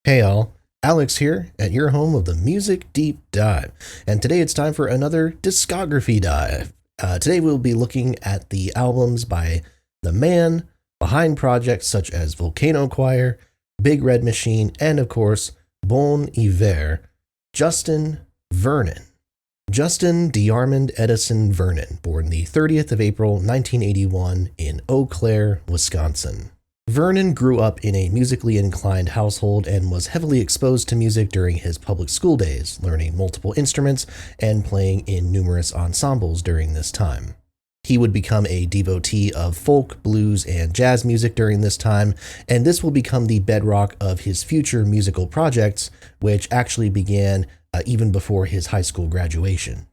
Hey all, Alex here at your home of the Music Deep Dive, and today it's time for another discography dive. Today we'll be looking at the albums by the man behind projects such as Volcano Choir, Big Red Machine, and of course, Bon Iver, Justin Vernon. Justin DeArmond Edison Vernon, born the 30th of April 1981 in Eau Claire, Wisconsin. Vernon grew up in a musically inclined household and was heavily exposed to music during his public school days, learning multiple instruments and playing in numerous ensembles during this time. He would become a devotee of folk, blues, and jazz music during this time, and this will become the bedrock of his future musical projects, which actually began even before his high school graduation.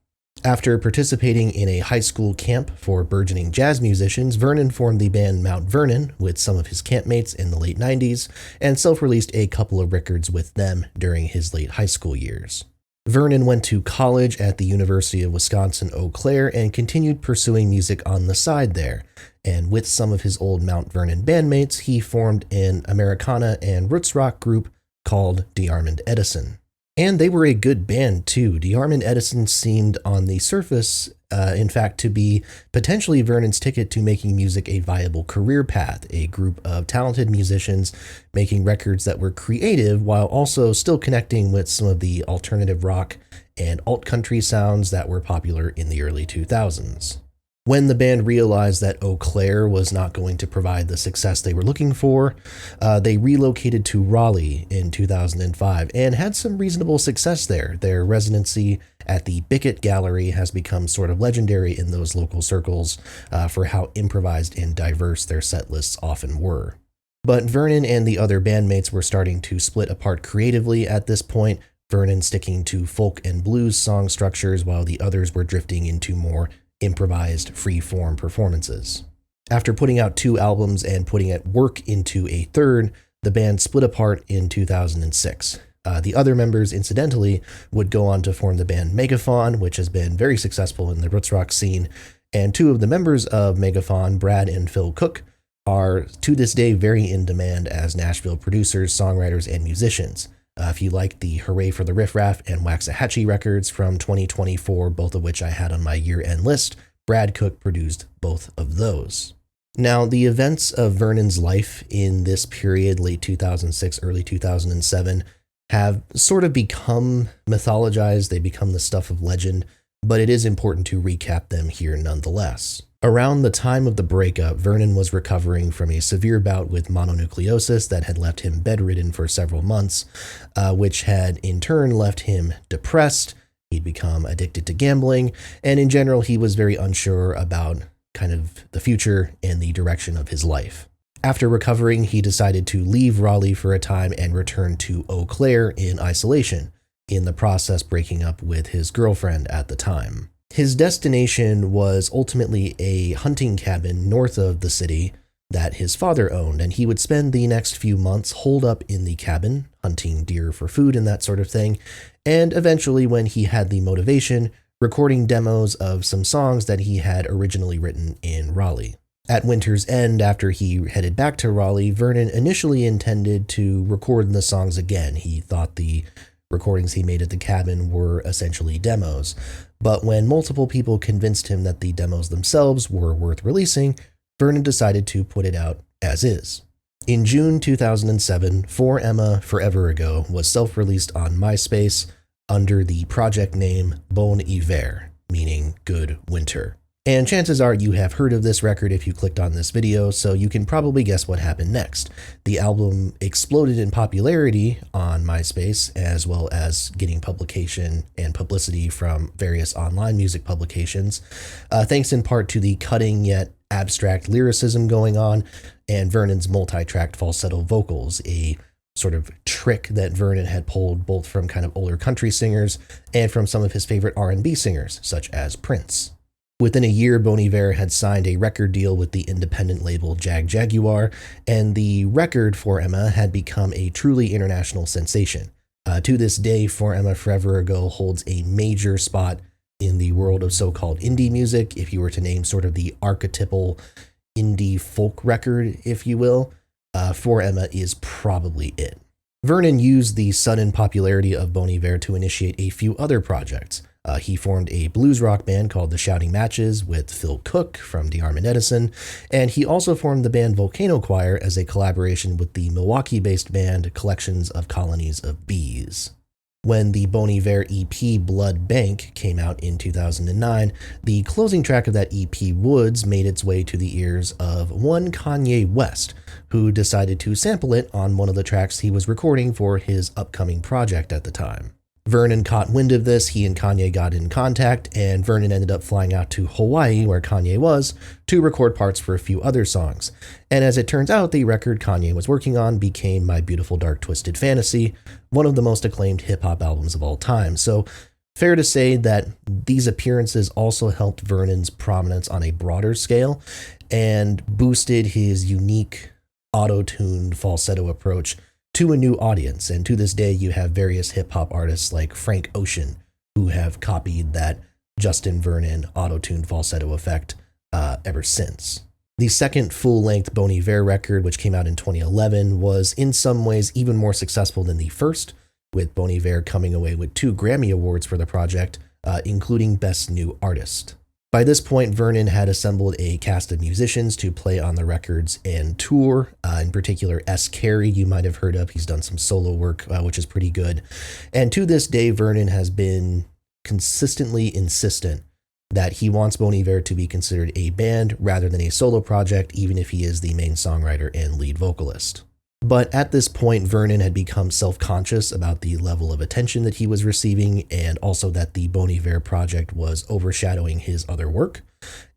After participating in a high school camp for burgeoning jazz musicians, Vernon formed the band Mount Vernon with some of his campmates in the late 90s and self-released a couple of records with them during his late high school years. Vernon went to college at the University of Wisconsin-Eau Claire and continued pursuing music on the side there, and with some of his old Mount Vernon bandmates, he formed an Americana and roots rock group called DeArmond Edison. And they were a good band too. DeArmond Edison seemed on the surface, in fact, to be potentially Vernon's ticket to making music a viable career path, a group of talented musicians making records that were creative while also still connecting with some of the alternative rock and alt-country sounds that were popular in the early 2000s. When the band realized that Eau Claire was not going to provide the success they were looking for, they relocated to Raleigh in 2005 and had some reasonable success there. Their residency at the Bickett Gallery has become sort of legendary in those local circles for how improvised and diverse their set lists often were. But Vernon and the other bandmates were starting to split apart creatively at this point, Vernon sticking to folk and blues song structures while the others were drifting into more improvised free-form performances. After putting out 2 albums and putting work into a third, the band split apart in 2006. The other members, incidentally, would go on to form the band Megafaun, which has been very successful in the roots rock scene, and 2 of the members of Megafaun, Brad and Phil Cook, are to this day very in demand as Nashville producers, songwriters, and musicians. If you like the Hooray for the Riff Raff and Waxahachie records from 2024, both of which I had on my year-end list, Brad Cook produced both of those. Now, the events of Vernon's life in this period, late 2006, early 2007, have sort of become mythologized. They become the stuff of legend, but it is important to recap them here nonetheless. Around the time of the breakup, Vernon was recovering from a severe bout with mononucleosis that had left him bedridden for several months, which had in turn left him depressed. He'd become addicted to gambling, and in general, he was very unsure about kind of the future and the direction of his life. After recovering, he decided to leave Raleigh for a time and return to Eau Claire in isolation, in the process breaking up with his girlfriend at the time. His destination was ultimately a hunting cabin north of the city that his father owned, and he would spend the next few months holed up in the cabin, hunting deer for food and that sort of thing, and eventually, when he had the motivation, recording demos of some songs that he had originally written in Raleigh. At winter's end, after he headed back to Raleigh, Vernon initially intended to record the songs again. He thought the recordings he made at the cabin were essentially demos, but when multiple people convinced him that the demos themselves were worth releasing, Vernon decided to put it out as is. In June 2007, For Emma Forever Ago was self-released on MySpace under the project name Bon Iver, meaning Good Winter. And chances are you have heard of this record if you clicked on this video, so you can probably guess what happened next. The album exploded in popularity on MySpace, as well as getting publication and publicity from various online music publications, thanks in part to the cutting yet abstract lyricism going on, and Vernon's multi-tracked falsetto vocals, a sort of trick that Vernon had pulled both from kind of older country singers and from some of his favorite R&B singers, such as Prince. Within a year, Bon Iver had signed a record deal with the independent label Jaguar, and the record For Emma had become a truly international sensation. To this day, For Emma Forever Ago holds a major spot in the world of so-called indie music. If you were to name sort of the archetypal indie folk record, if you will, For Emma is probably it. Vernon used the sudden popularity of Bon Iver to initiate a few other projects. He formed a blues rock band called the Shouting Matches with Phil Cook from DeArm and Edison, and he also formed the band Volcano Choir as a collaboration with the Milwaukee-based band Collections of Colonies of Bees. When the Bon Iver EP Blood Bank came out in 2009, the closing track of that EP, Woods, made its way to the ears of one Kanye West, who decided to sample it on one of the tracks he was recording for his upcoming project at the time. Vernon caught wind of this, he and Kanye got in contact, and Vernon ended up flying out to Hawaii, where Kanye was, to record parts for a few other songs. And as it turns out, the record Kanye was working on became My Beautiful Dark Twisted Fantasy, one of the most acclaimed hip-hop albums of all time. So, fair to say that these appearances also helped Vernon's prominence on a broader scale, and boosted his unique auto-tuned falsetto approach to a new audience. And to this day, you have various hip-hop artists like Frank Ocean who have copied that Justin Vernon auto-tuned falsetto effect ever since. The second full-length Bon Iver record, which came out in 2011, was in some ways even more successful than the first, with Bon Iver coming away with 2 Grammy Awards for the project, including Best New Artist. By this point, Vernon had assembled a cast of musicians to play on the records and tour. In particular, S. Carey, you might have heard of. He's done some solo work, which is pretty good. And to this day, Vernon has been consistently insistent that he wants Bon Iver to be considered a band rather than a solo project, even if he is the main songwriter and lead vocalist. But at this point, Vernon had become self-conscious about the level of attention that he was receiving, and also that the Bon Iver project was overshadowing his other work.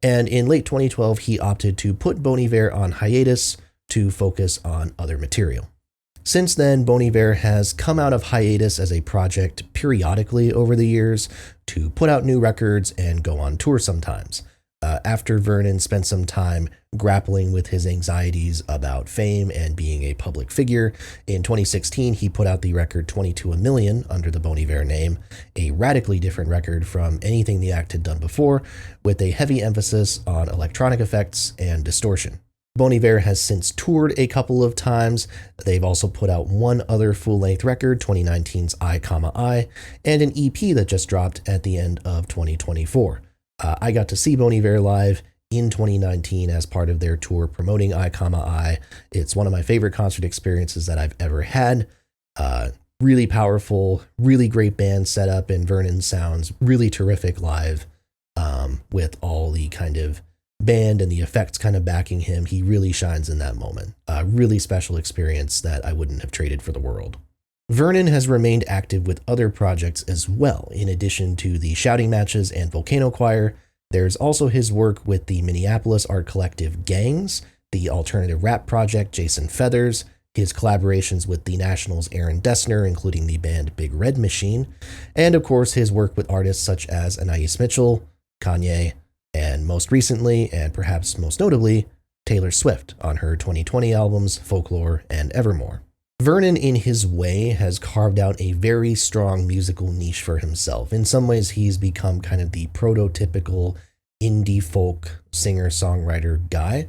And in late 2012, he opted to put Bon Iver on hiatus to focus on other material. Since then, Bon Iver has come out of hiatus as a project periodically over the years to put out new records and go on tour sometimes. After Vernon spent some time grappling with his anxieties about fame and being a public figure, in 2016 he put out the record 22 A Million under the Bon Iver name, a radically different record from anything the act had done before, with a heavy emphasis on electronic effects and distortion. Bon Iver has since toured a couple of times. They've also put out one other full-length record, 2019's I, and an EP that just dropped at the end of 2024. I got to see Bon Iver live in 2019 as part of their tour promoting I. It's one of my favorite concert experiences that I've ever had. Really powerful, really great band setup, and Vernon sounds really terrific live, with all the kind of band and the effects kind of backing him. He really shines in that moment. A really special experience that I wouldn't have traded for the world. Vernon has remained active with other projects as well. In addition to the Shouting Matches and Volcano Choir, there's also his work with the Minneapolis art collective Gangs, the alternative rap project Jason Feathers, his collaborations with the National's Aaron Dessner, including the band Big Red Machine, and of course his work with artists such as Anais Mitchell, Kanye, and most recently, and perhaps most notably, Taylor Swift on her 2020 albums Folklore and Evermore. Vernon, in his way, has carved out a very strong musical niche for himself. In some ways, he's become kind of the prototypical indie folk singer-songwriter guy,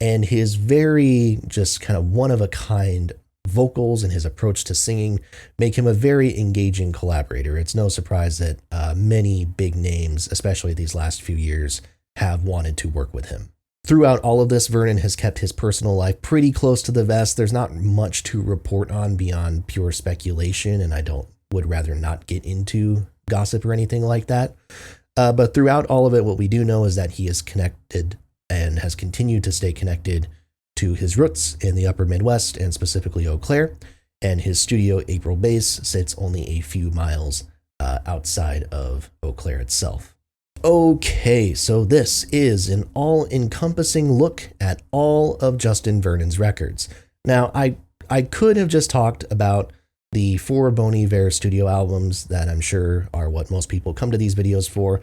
and his very just kind of one-of-a-kind vocals and his approach to singing make him a very engaging collaborator. It's no surprise that many big names, especially these last few years, have wanted to work with him. Throughout all of this, Vernon has kept his personal life pretty close to the vest. There's not much to report on beyond pure speculation, and I would rather not get into gossip or anything like that. But throughout all of it, what we do know is that he is connected and has continued to stay connected to his roots in the upper Midwest, and specifically Eau Claire, and his studio April Base sits only a few miles outside of Eau Claire itself. Okay, so this is an all-encompassing look at all of Justin Vernon's records. Now, I could have just talked about the 4 Bon Iver studio albums that I'm sure are what most people come to these videos for,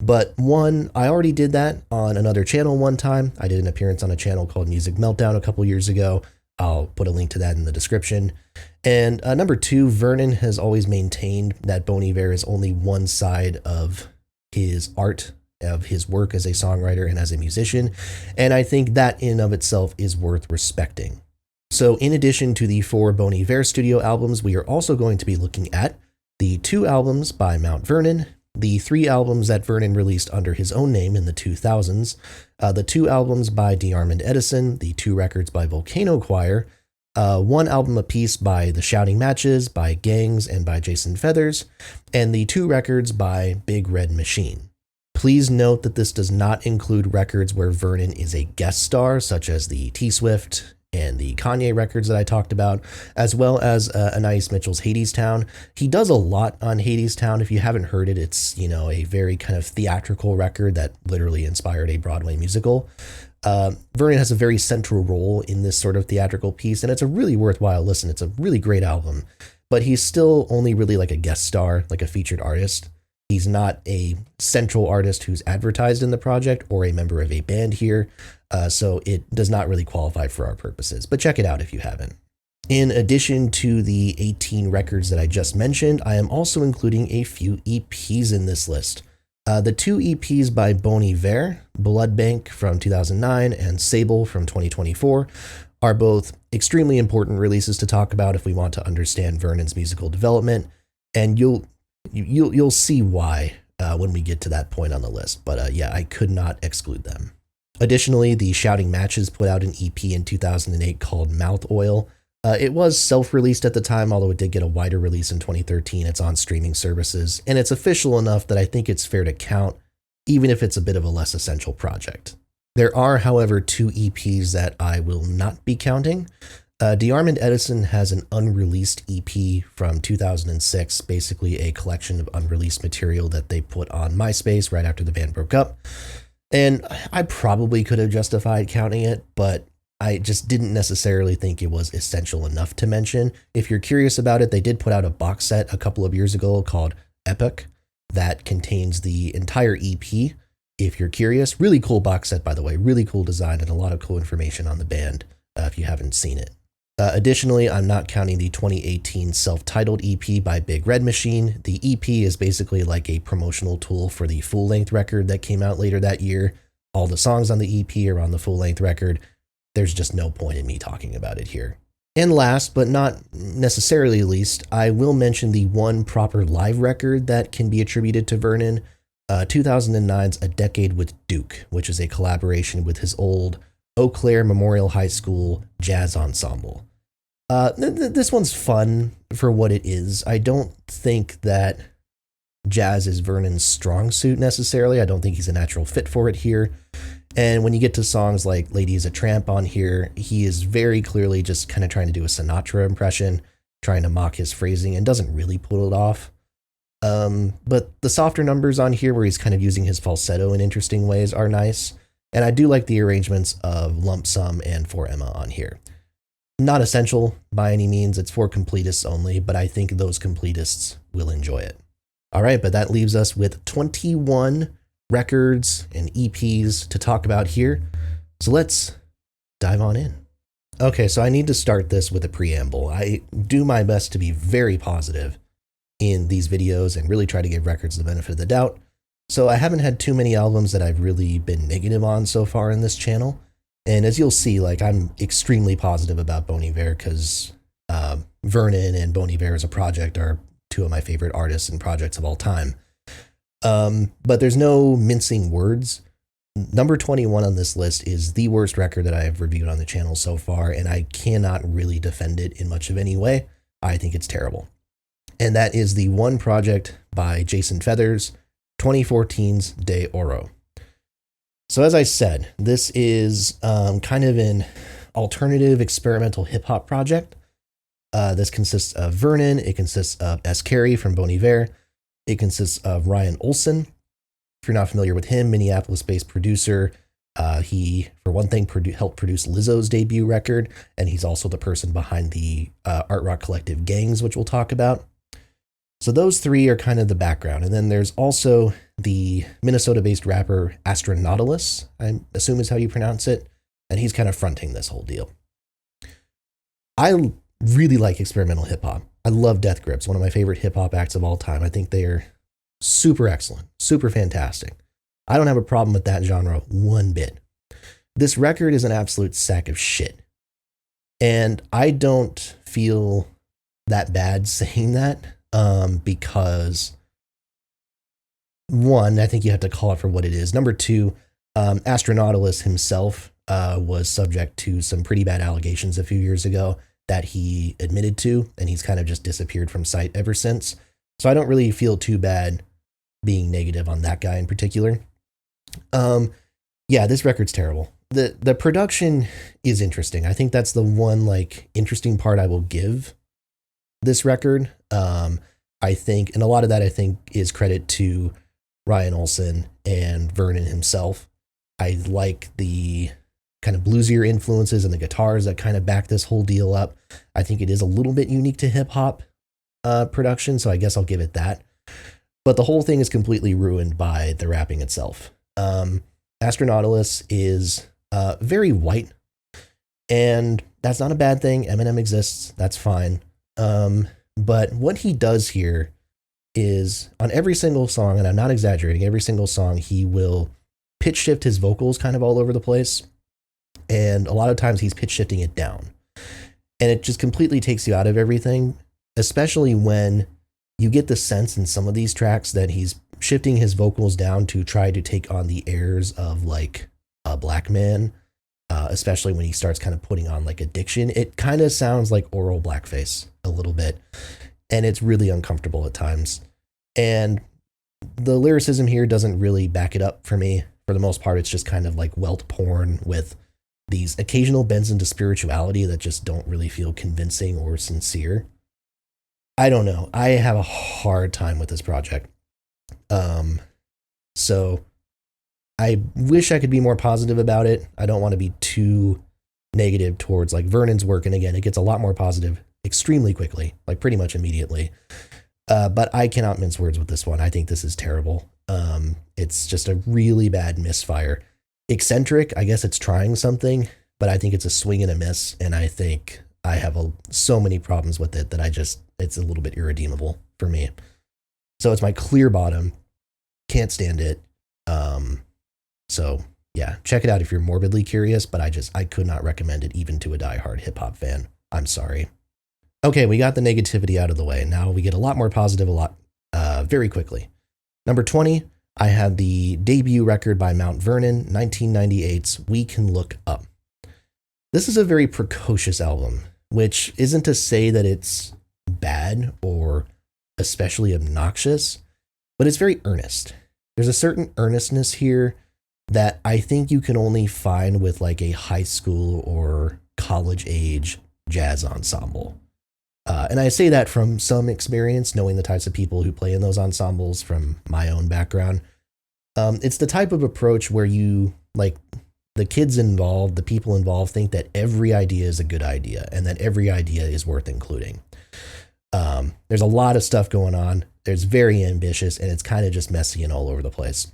but one, I already did that on another channel one time. I did an appearance on a channel called Music Meltdown a couple years ago. I'll put a link to that in the description. And number 2, Vernon has always maintained that Bon Iver is only one side of his art, of his work as a songwriter and as a musician, and I think that in of itself is worth respecting. So in addition to the 4 Bon Iver studio albums, we are also going to be looking at the 2 albums by Mount Vernon, the 3 albums that Vernon released under his own name in the 2000s, the 2 albums by DeArmond Edison, the 2 records by Volcano Choir, 1 album apiece by The Shouting Matches, by Gangs, and by Jason Feathers, and the 2 records by Big Red Machine. Please note that this does not include records where Vernon is a guest star, such as the T-Swift and the Kanye records that I talked about, as well as Anais Mitchell's Hadestown. He does a lot on Hadestown. If you haven't heard it, it's, a very kind of theatrical record that literally inspired a Broadway musical. Vernon has a very central role in this sort of theatrical piece, and it's a really worthwhile listen. It's a really great album, but he's still only really like a guest star, like a featured artist. He's not a central artist who's advertised in the project or a member of a band here, so it does not really qualify for our purposes, but check it out if you haven't. In addition to the 18 records that I just mentioned, I am also including a few EPs in this list. The 2 EPs by Bon Iver, Blood Bank from 2009 and Sable from 2024, are both extremely important releases to talk about if we want to understand Vernon's musical development, and you'll see why when we get to that point on the list, but yeah, I could not exclude them. Additionally, the Shouting Matches put out an EP in 2008 called Mouth Oil. It was self-released at the time, although it did get a wider release in 2013. It's on streaming services, and it's official enough that I think it's fair to count, even if it's a bit of a less essential project. There are, however, 2 EPs that I will not be counting. DeArmond Edison has an unreleased EP from 2006, basically a collection of unreleased material that they put on MySpace right after the band broke up. And I probably could have justified counting it, but I just didn't necessarily think it was essential enough to mention. If you're curious about it, they did put out a box set a couple of years ago called Epic that contains the entire EP. If you're curious, really cool box set, by the way, really cool design and a lot of cool information on the band if you haven't seen it. Additionally, I'm not counting the 2018 self-titled EP by Big Red Machine. The EP is basically like a promotional tool for the full-length record that came out later that year. All the songs on the EP are on the full-length record. There's just no point in me talking about it here. And last, but not necessarily least, I will mention the one proper live record that can be attributed to Vernon, 2009's A Decade with Duke, which is a collaboration with his old Eau Claire Memorial High School jazz ensemble. This one's fun for what it is. I don't think that jazz is Vernon's strong suit necessarily. I don't think he's a natural fit for it here. And when you get to songs like Lady is a Tramp on here, he is very clearly just kind of trying to do a Sinatra impression, trying to mock his phrasing, and doesn't really pull it off. But the softer numbers on here where he's kind of using his falsetto in interesting ways are nice. And I do like the arrangements of Lump Sum and For Emma on here. Not essential by any means, it's for completists only, but I think those completists will enjoy it. All right, but that leaves us with 21 records and EPs to talk about here. So let's dive on in. Okay, so I need to start this with a preamble. I do my best to be very positive in these videos and really try to give records the benefit of the doubt. So I haven't had too many albums that I've really been negative on so far in this channel. And as you'll see, like, I'm extremely positive about Bon Iver because Vernon and Bon Iver as a project are 2 of my favorite artists and projects of all time. But there's no mincing words. Number 21 on this list is the worst record that I have reviewed on the channel so far, and I cannot really defend it in much of any way. I think it's terrible. And that is the one project by Jason Feathers, 2014's De Oro. So as I said, this is kind of an alternative experimental hip-hop project. This consists of Vernon, it consists of S. Carey from Bon Iver, it consists of Ryan Olsen. If you're not familiar with him, Minneapolis-based producer. He, for one thing, helped produce Lizzo's debut record, and he's also the person behind the art rock collective Gangs, which we'll talk about. So those 3 are kind of the background. And then there's also the Minnesota-based rapper Astronautilus, I assume is how you pronounce it, and he's kind of fronting this whole deal. I really like experimental hip-hop. I love Death Grips, one of my favorite hip-hop acts of all time. I think they are super excellent, super fantastic. I don't have a problem with that genre one bit. This record is an absolute sack of shit. And I don't feel that bad saying that, because one, I think you have to call it for what it is. Number two, Astronautilus himself was subject to some pretty bad allegations a few years ago that he admitted to, and he's kind of just disappeared from sight ever since. So I don't really feel too bad being negative on that guy in particular. Yeah, this record's terrible. The production is interesting. I think that's the one like interesting part I will give this record. I think, and a lot of that I think is credit to Ryan Olsen and Vernon himself. I like the kind of bluesier influences and the guitars that kind of back this whole deal up. I think it is a little bit unique to hip hop production, so I guess I'll give it that. But the whole thing is completely ruined by the rapping itself. Astronautilus is very white, and that's not a bad thing. Eminem exists, that's fine. But what he does here is on every single song, and I'm not exaggerating, every single song he will pitch shift his vocals kind of all over the place. And a lot of times he's pitch shifting it down. And it just completely takes you out of everything, especially when you get the sense in some of these tracks that he's shifting his vocals down to try to take on the airs of like a black man, especially when he starts kind of putting on like addiction. It kind of sounds like oral blackface a little bit, and it's really uncomfortable at times. And the lyricism here doesn't really back it up for me. For the most part, it's just kind of like welt porn with these occasional bends into spirituality that just don't really feel convincing or sincere. I don't know. I have a hard time with this project. So I wish I could be more positive about it. I don't want to be too negative towards like Vernon's work. And again, it gets a lot more positive extremely quickly, like pretty much immediately. But I cannot mince words with this one. I think this is terrible. It's just a really bad misfire. Eccentric, I guess it's trying something, but I think it's a swing and a miss. And I think I have so many problems with it that it's a little bit irredeemable for me. So it's my clear bottom. Can't stand it. So yeah, check it out if you're morbidly curious, but I could not recommend it even to a diehard hip hop fan. I'm sorry. Okay, we got the negativity out of the way. Now we get a lot more positive very quickly. Number 20, I have the debut record by Mount Vernon, 1998's We Can Look Up. This is a very precocious album, which isn't to say that it's bad or especially obnoxious, but it's very earnest. There's a certain earnestness here that I think you can only find with like a high school or college age jazz ensemble. And I say that from some experience, knowing the types of people who play in those ensembles from my own background. It's the type of approach where you, like, the kids involved, the people involved think that every idea is a good idea and that every idea is worth including. There's a lot of stuff going on. There's very ambitious, and it's kind of just messy and all over the place.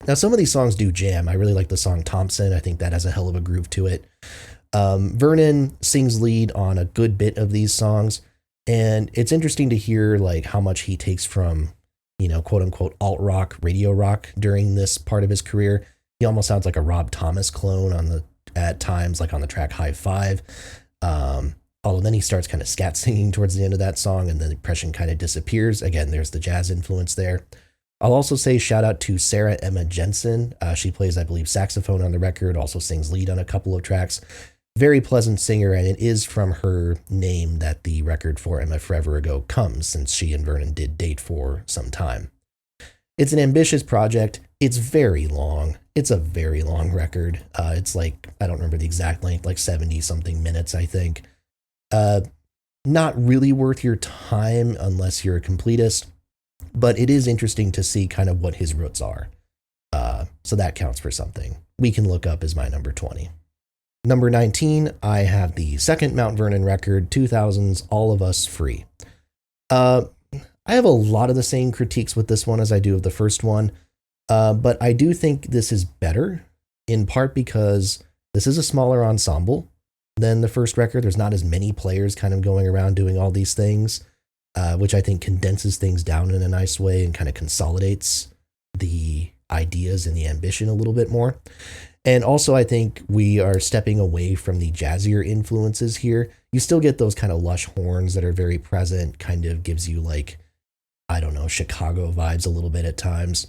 Now, some of these songs do jam. I really like the song Thompson. I think that has a hell of a groove to it. Vernon sings lead on a good bit of these songs, and it's interesting to hear like how much he takes from, quote unquote alt rock, radio rock during this part of his career. He almost sounds like a Rob Thomas clone at times, like on the track High Five. Although then he starts kind of scat singing towards the end of that song, and the impression kind of disappears. Again, there's the jazz influence there. I'll also say shout out to Sarah Emma Jensen. She plays, I believe, saxophone on the record, also sings lead on a couple of tracks. Very pleasant singer, and it is from her name that the record For Emma Forever Ago comes, since she and Vernon did date for some time. It's an ambitious project. It's very long. It's a very long record. It's like, I don't remember the exact length, like 70-something minutes, I think. Not really worth your time unless you're a completist, but it is interesting to see kind of what his roots are. So that counts for something. We Can Look Up is my number 20. Number 19, I have the second Mount Vernon record, 2000's All of Us Free. I have a lot of the same critiques with this one as I do of the first one, but I do think this is better, in part because this is a smaller ensemble than the first record. There's not as many players kind of going around doing all these things, which I think condenses things down in a nice way and kind of consolidates the ideas and the ambition a little bit more. And also, I think we are stepping away from the jazzier influences here. You still get those kind of lush horns that are very present, kind of gives you like, I don't know, Chicago vibes a little bit at times.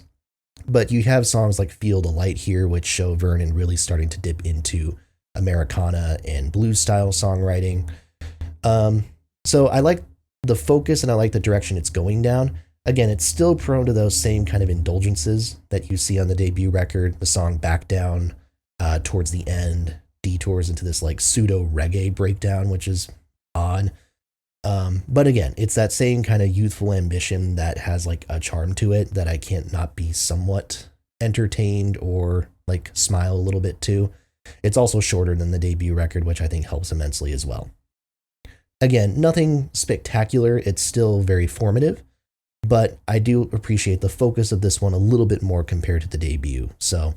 But you have songs like Feel the Light here, which show Vernon really starting to dip into Americana and blues style songwriting. So I like the focus and I like the direction it's going down. Again, it's still prone to those same kind of indulgences that you see on the debut record. The song Back Down, towards the end, detours into this like pseudo reggae breakdown, which is odd. But again, it's that same kind of youthful ambition that has like a charm to it that I can't not be somewhat entertained or like smile a little bit to. It's also shorter than the debut record, which I think helps immensely as well. Again, nothing spectacular. It's still very formative, but I do appreciate the focus of this one a little bit more compared to the debut. So,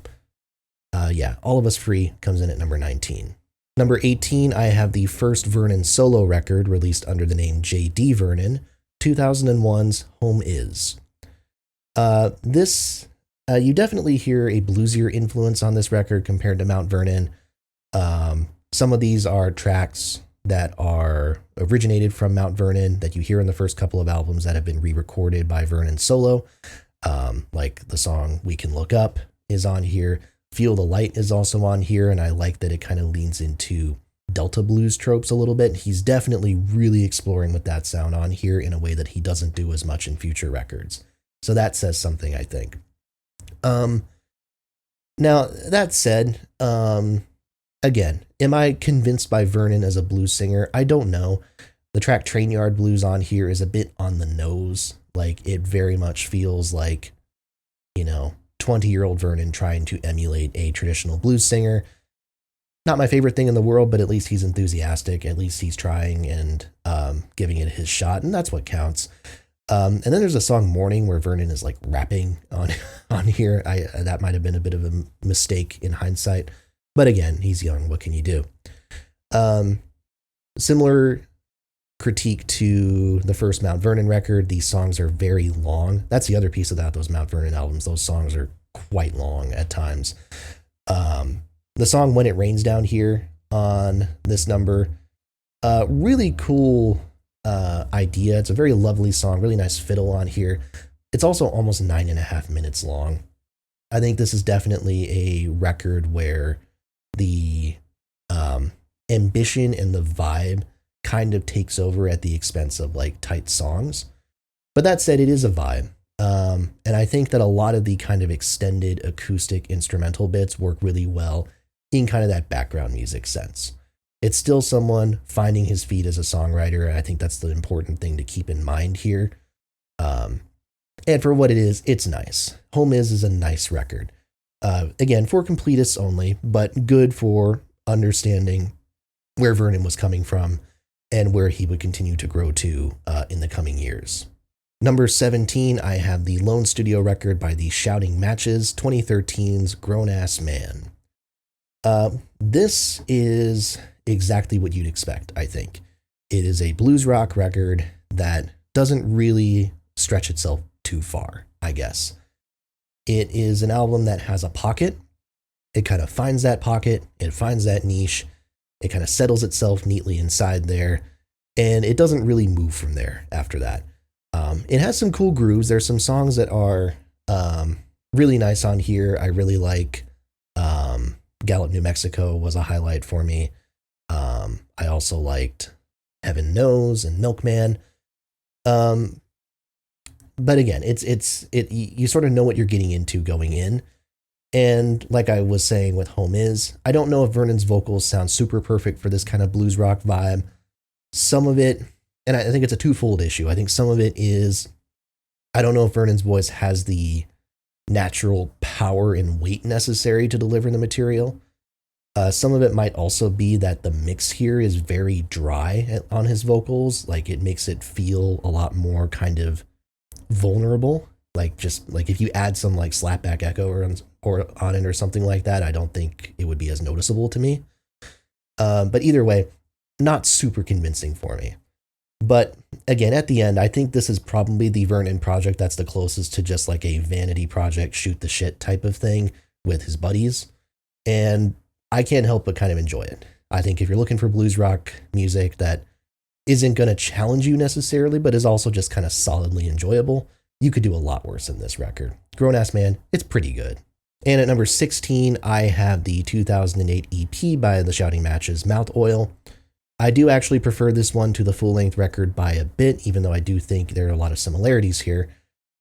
yeah, All of Us Free comes in at number 19. Number 18, I have the first Vernon solo record released under the name J.D. Vernon, 2001's Home Is. You definitely hear a bluesier influence on this record compared to Mount Vernon. Some of these are tracks that are originated from Mount Vernon that you hear in the first couple of albums that have been re-recorded by Vernon solo. Like the song We Can Look Up is on here. Feel the Light is also on here, and I like that it kind of leans into Delta blues tropes a little bit. He's definitely really exploring with that sound on here in a way that he doesn't do as much in future records. So that says something, I think. Now, that said, again, am I convinced by Vernon as a blues singer? I don't know. The track Train Yard Blues on here is a bit on the nose. Like, it very much feels like, 20-year-old Vernon trying to emulate a traditional blues singer. Not my favorite thing in the world, but at least he's enthusiastic. At least he's trying and giving it his shot, and that's what counts. And then there's a song Morning where Vernon is like rapping on here. That might have been a bit of a mistake in hindsight. But again, he's young. What can you do? Similar critique to the first Mount Vernon record. These songs are very long. That's the other piece of that, those Mount Vernon albums. Those songs are quite long at times. The song When It Rains Down Here on this number, really cool idea. It's a very lovely song, really nice fiddle on here. It's also almost 9.5 minutes long. I think this is definitely a record where the ambition and the vibe kind of takes over at the expense of like tight songs. But that said, it is a vibe. And I think that a lot of the kind of extended acoustic instrumental bits work really well in kind of that background music sense. It's still someone finding his feet as a songwriter, and I think that's the important thing to keep in mind here. And for what it is, it's nice. Home is a nice record. Again, for completists only, but good for understanding where Vernon was coming from and where he would continue to grow to in the coming years. Number 17, I have the lone studio record by the Shouting Matches, 2013's Grown Ass Man. This is exactly what you'd expect, I think. It is a blues rock record that doesn't really stretch itself too far, I guess. It is an album that has a pocket. It kind of finds that pocket, it finds that niche, it kind of settles itself neatly inside there, and it doesn't really move from there after that. It has some cool grooves. There's some songs that are really nice on here. I really like Gallup, New Mexico was a highlight for me. I also liked Heaven Knows and Milkman. But again, you sort of know what you're getting into going in. And like I was saying with Home Is, I don't know if Vernon's vocals sound super perfect for this kind of blues rock vibe. Some of it, and I think it's a twofold issue. I think some of it is, I don't know if Vernon's voice has the natural power and weight necessary to deliver the material. Some of it might also be that the mix here is very dry on his vocals. Like, it makes it feel a lot more kind of vulnerable. Like, just like if you add some like slapback echo or on it or something like that, I don't think it would be as noticeable to me. But either way, not super convincing for me. But again, at the end, I think this is probably the Vernon project that's the closest to just like a vanity project, shoot the shit type of thing with his buddies. and I can't help but kind of enjoy it. I think if you're looking for blues rock music that isn't going to challenge you necessarily, but is also just kind of solidly enjoyable, you could do a lot worse than this record. Grown Ass Man, it's pretty good. And at number 16, I have the 2008 EP by The Shouting Matches, Mouth Oil. I do actually prefer this one to the full-length record by a bit, even though I do think there are a lot of similarities here.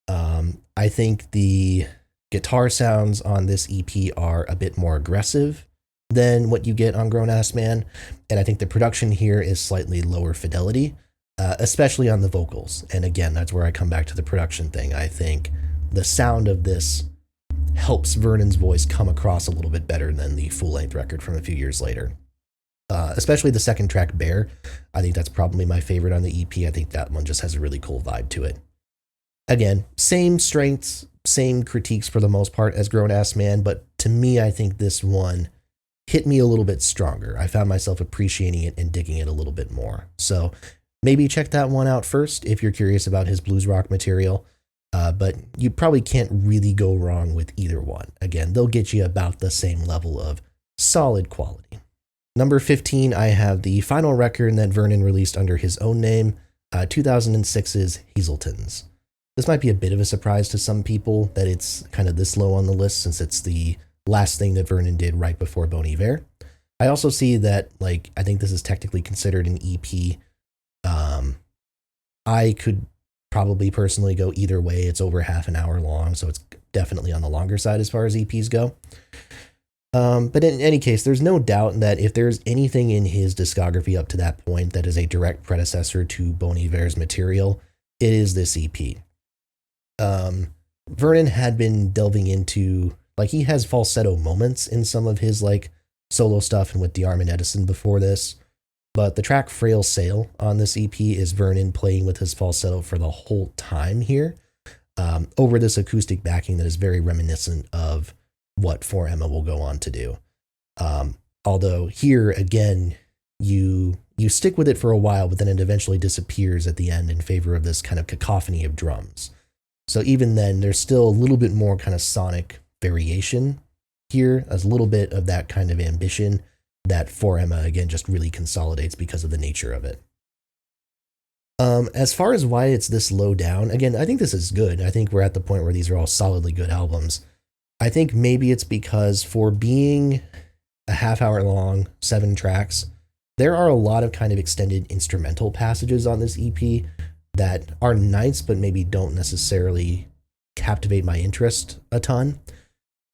I think the guitar sounds on this EP are a bit more aggressive than what you get on Grown Ass Man, and I think the production here is slightly lower fidelity, especially on the vocals. And again, that's where I come back to the production thing. I think the sound of this helps Vernon's voice come across a little bit better than the full-length record from a few years later. Especially the second track, Bear. I think that's probably my favorite on the EP. I think that one just has a really cool vibe to it. Again, same strengths, same critiques for the most part as Grown Ass Man, but to me, I think this one hit me a little bit stronger. I found myself appreciating it and digging it a little bit more. So maybe check that one out first if you're curious about his blues rock material, but you probably can't really go wrong with either one. Again, they'll get you about the same level of solid quality. Number 15, I have the final record that Vernon released under his own name, 2006's Hazeltons. This might be a bit of a surprise to some people that it's kind of this low on the list, since it's the last thing that Vernon did right before Bon Iver. I also see that, like, I think this is technically considered an EP. I could probably personally go either way. It's over half an hour long, so it's definitely on the longer side as far as EPs go. But in any case, there's no doubt that if there's anything in his discography up to that point that is a direct predecessor to Bon Iver's material, it is this EP. Vernon had been delving into, like, he has falsetto moments in some of his, like, solo stuff and with DeArmond Edison before this, but the track Frail Sail on this EP is Vernon playing with his falsetto for the whole time here, over this acoustic backing that is very reminiscent of what For Emma will go on to do. Although here, again, you stick with it for a while, but then it eventually disappears at the end in favor of this kind of cacophony of drums. So even then, there's still a little bit more kind of sonic variation here, as a little bit of that kind of ambition that For Emma, again, just really consolidates because of the nature of it. As far as why it's this low down, again, I think this is good. I think we're at the point where these are all solidly good albums. I think maybe it's because for being a half hour long, 7 tracks, there are a lot of kind of extended instrumental passages on this EP that are nice, but maybe don't necessarily captivate my interest a ton.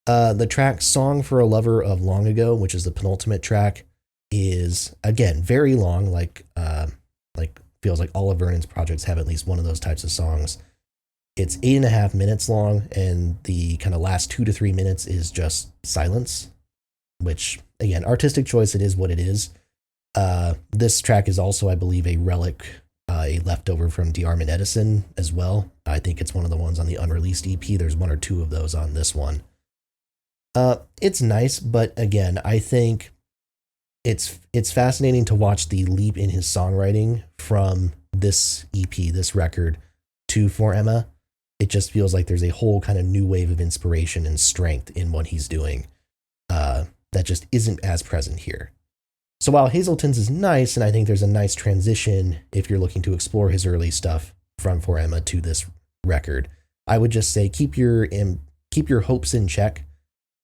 The track Song for a Lover of Long Ago, which is the penultimate track, is, again, very long, like feels like all of Vernon's projects have at least one of those types of songs. It's 8.5 minutes long, and the kind of last 2 to 3 minutes is just silence, which, again, artistic choice, it is what it is. This track is also, I believe, a relic, a leftover from DeArmond Edison as well. I think it's one of the ones on the unreleased EP. There's 1 or 2 of those on this one. It's nice, but again, I think it's fascinating to watch the leap in his songwriting from this EP, this record, to For Emma. It just feels like there's a whole kind of new wave of inspiration and strength in what he's doing that just isn't as present here. So while Hazeltons is nice, and I think there's a nice transition if you're looking to explore his early stuff from For Emma to this record, I would just say keep your hopes in check.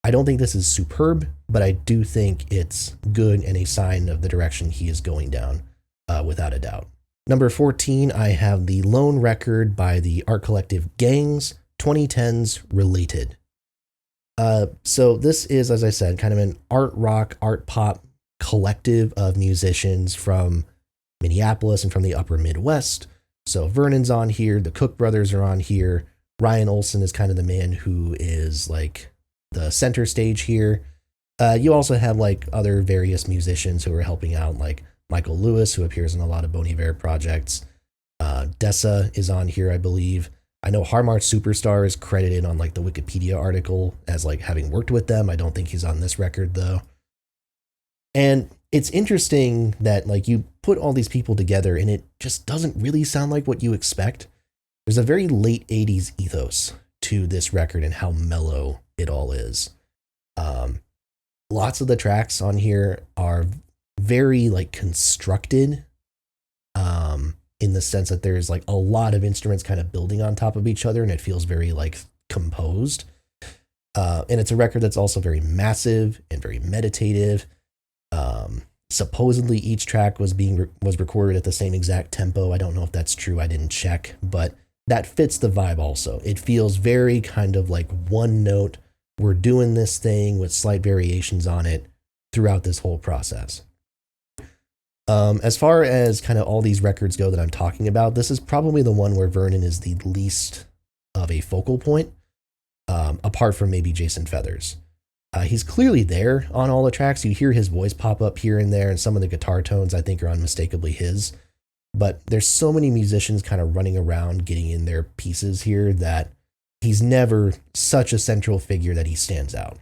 I don't think this is superb, but I do think it's good and a sign of the direction he is going down, without a doubt. Number 14, I have the lone record by the art collective Gangs, 2010's Related. So this is, as I said, kind of an art rock, art pop collective of musicians from Minneapolis and from the upper Midwest. So Vernon's on here, the Cook brothers are on here, Ryan Olsen is kind of the man who is like the center stage here. You also have like other various musicians who are helping out, like Michael Lewis, who appears in a lot of Bon Iver projects. Dessa is on here, I believe. I know Harmart Superstar is credited on like the Wikipedia article as like having worked with them. I don't think he's on this record though. And it's interesting that like you put all these people together and it just doesn't really sound like what you expect. There's a very late 80s ethos to this record and how mellow it all is. lots of the tracks on here are very like constructed, in the sense that there's like a lot of instruments kind of building on top of each other, and it feels very like composed. And it's a record that's also very massive and very meditative. Supposedly each track was recorded at the same exact tempo. I don't know if that's true. I didn't check, but that fits the vibe also. It feels very kind of like one note. We're doing this thing with slight variations on it throughout this whole process. As far as kind of all these records go that I'm talking about, this is probably the one where Vernon is the least of a focal point, apart from maybe Jason Feathers. He's clearly there on all the tracks. You hear his voice pop up here and there, and some of the guitar tones I think are unmistakably his. But there's so many musicians kind of running around getting in their pieces here that he's never such a central figure that he stands out.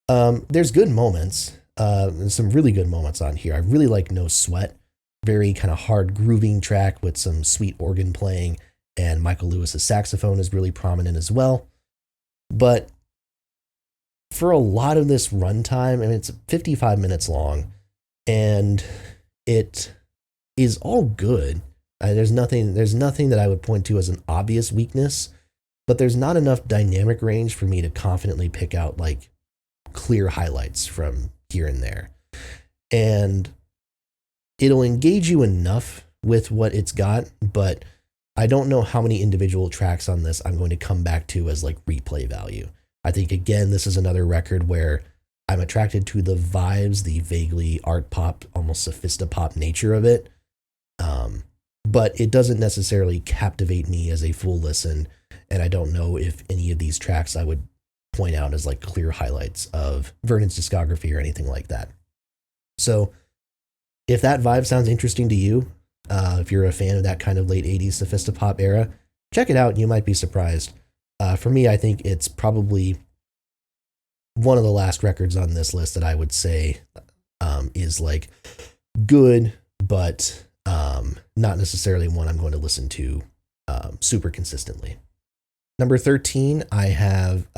There's good moments. Some really good moments on here. I really like No Sweat. Very kind of hard grooving track with some sweet organ playing, and Michael Lewis's saxophone is really prominent as well. But for a lot of this runtime, I mean, it's 55 minutes long, and it is all good. There's nothing that I would point to as an obvious weakness, but there's not enough dynamic range for me to confidently pick out like clear highlights from here and there. And it'll engage you enough with what it's got, but I don't know how many individual tracks on this I'm going to come back to as like replay value. I think, again, this is another record where I'm attracted to the vibes, the vaguely art pop, almost sophistopop nature of it. But it doesn't necessarily captivate me as a full listen. And I don't know if any of these tracks I would point out as like clear highlights of Vernon's discography or anything like that. So if that vibe sounds interesting to you, if you're a fan of that kind of late 80s sophistopop era, check it out. You might be surprised. For me, I think it's probably one of the last records on this list that I would say is like good, but not necessarily one I'm going to listen to super consistently. Number 13, I have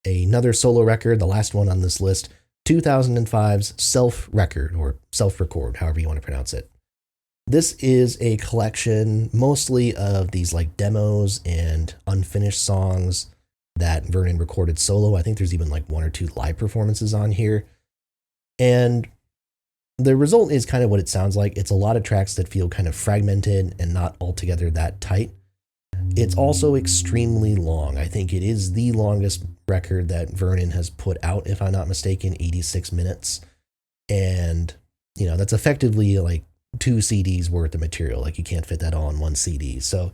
another solo record, the last one on this list, 2005's Self-Record, or Self-Record, however you want to pronounce it. This is a collection mostly of these like demos and unfinished songs that Vernon recorded solo. I think there's even like one or two live performances on here. And the result is kind of what it sounds like. It's a lot of tracks that feel kind of fragmented and not altogether that tight. It's also extremely long. I think it is the longest record that Vernon has put out, if I'm not mistaken, 86 minutes. And, you know, that's effectively like 2 CDs worth of material. Like you can't fit that all in one CD. So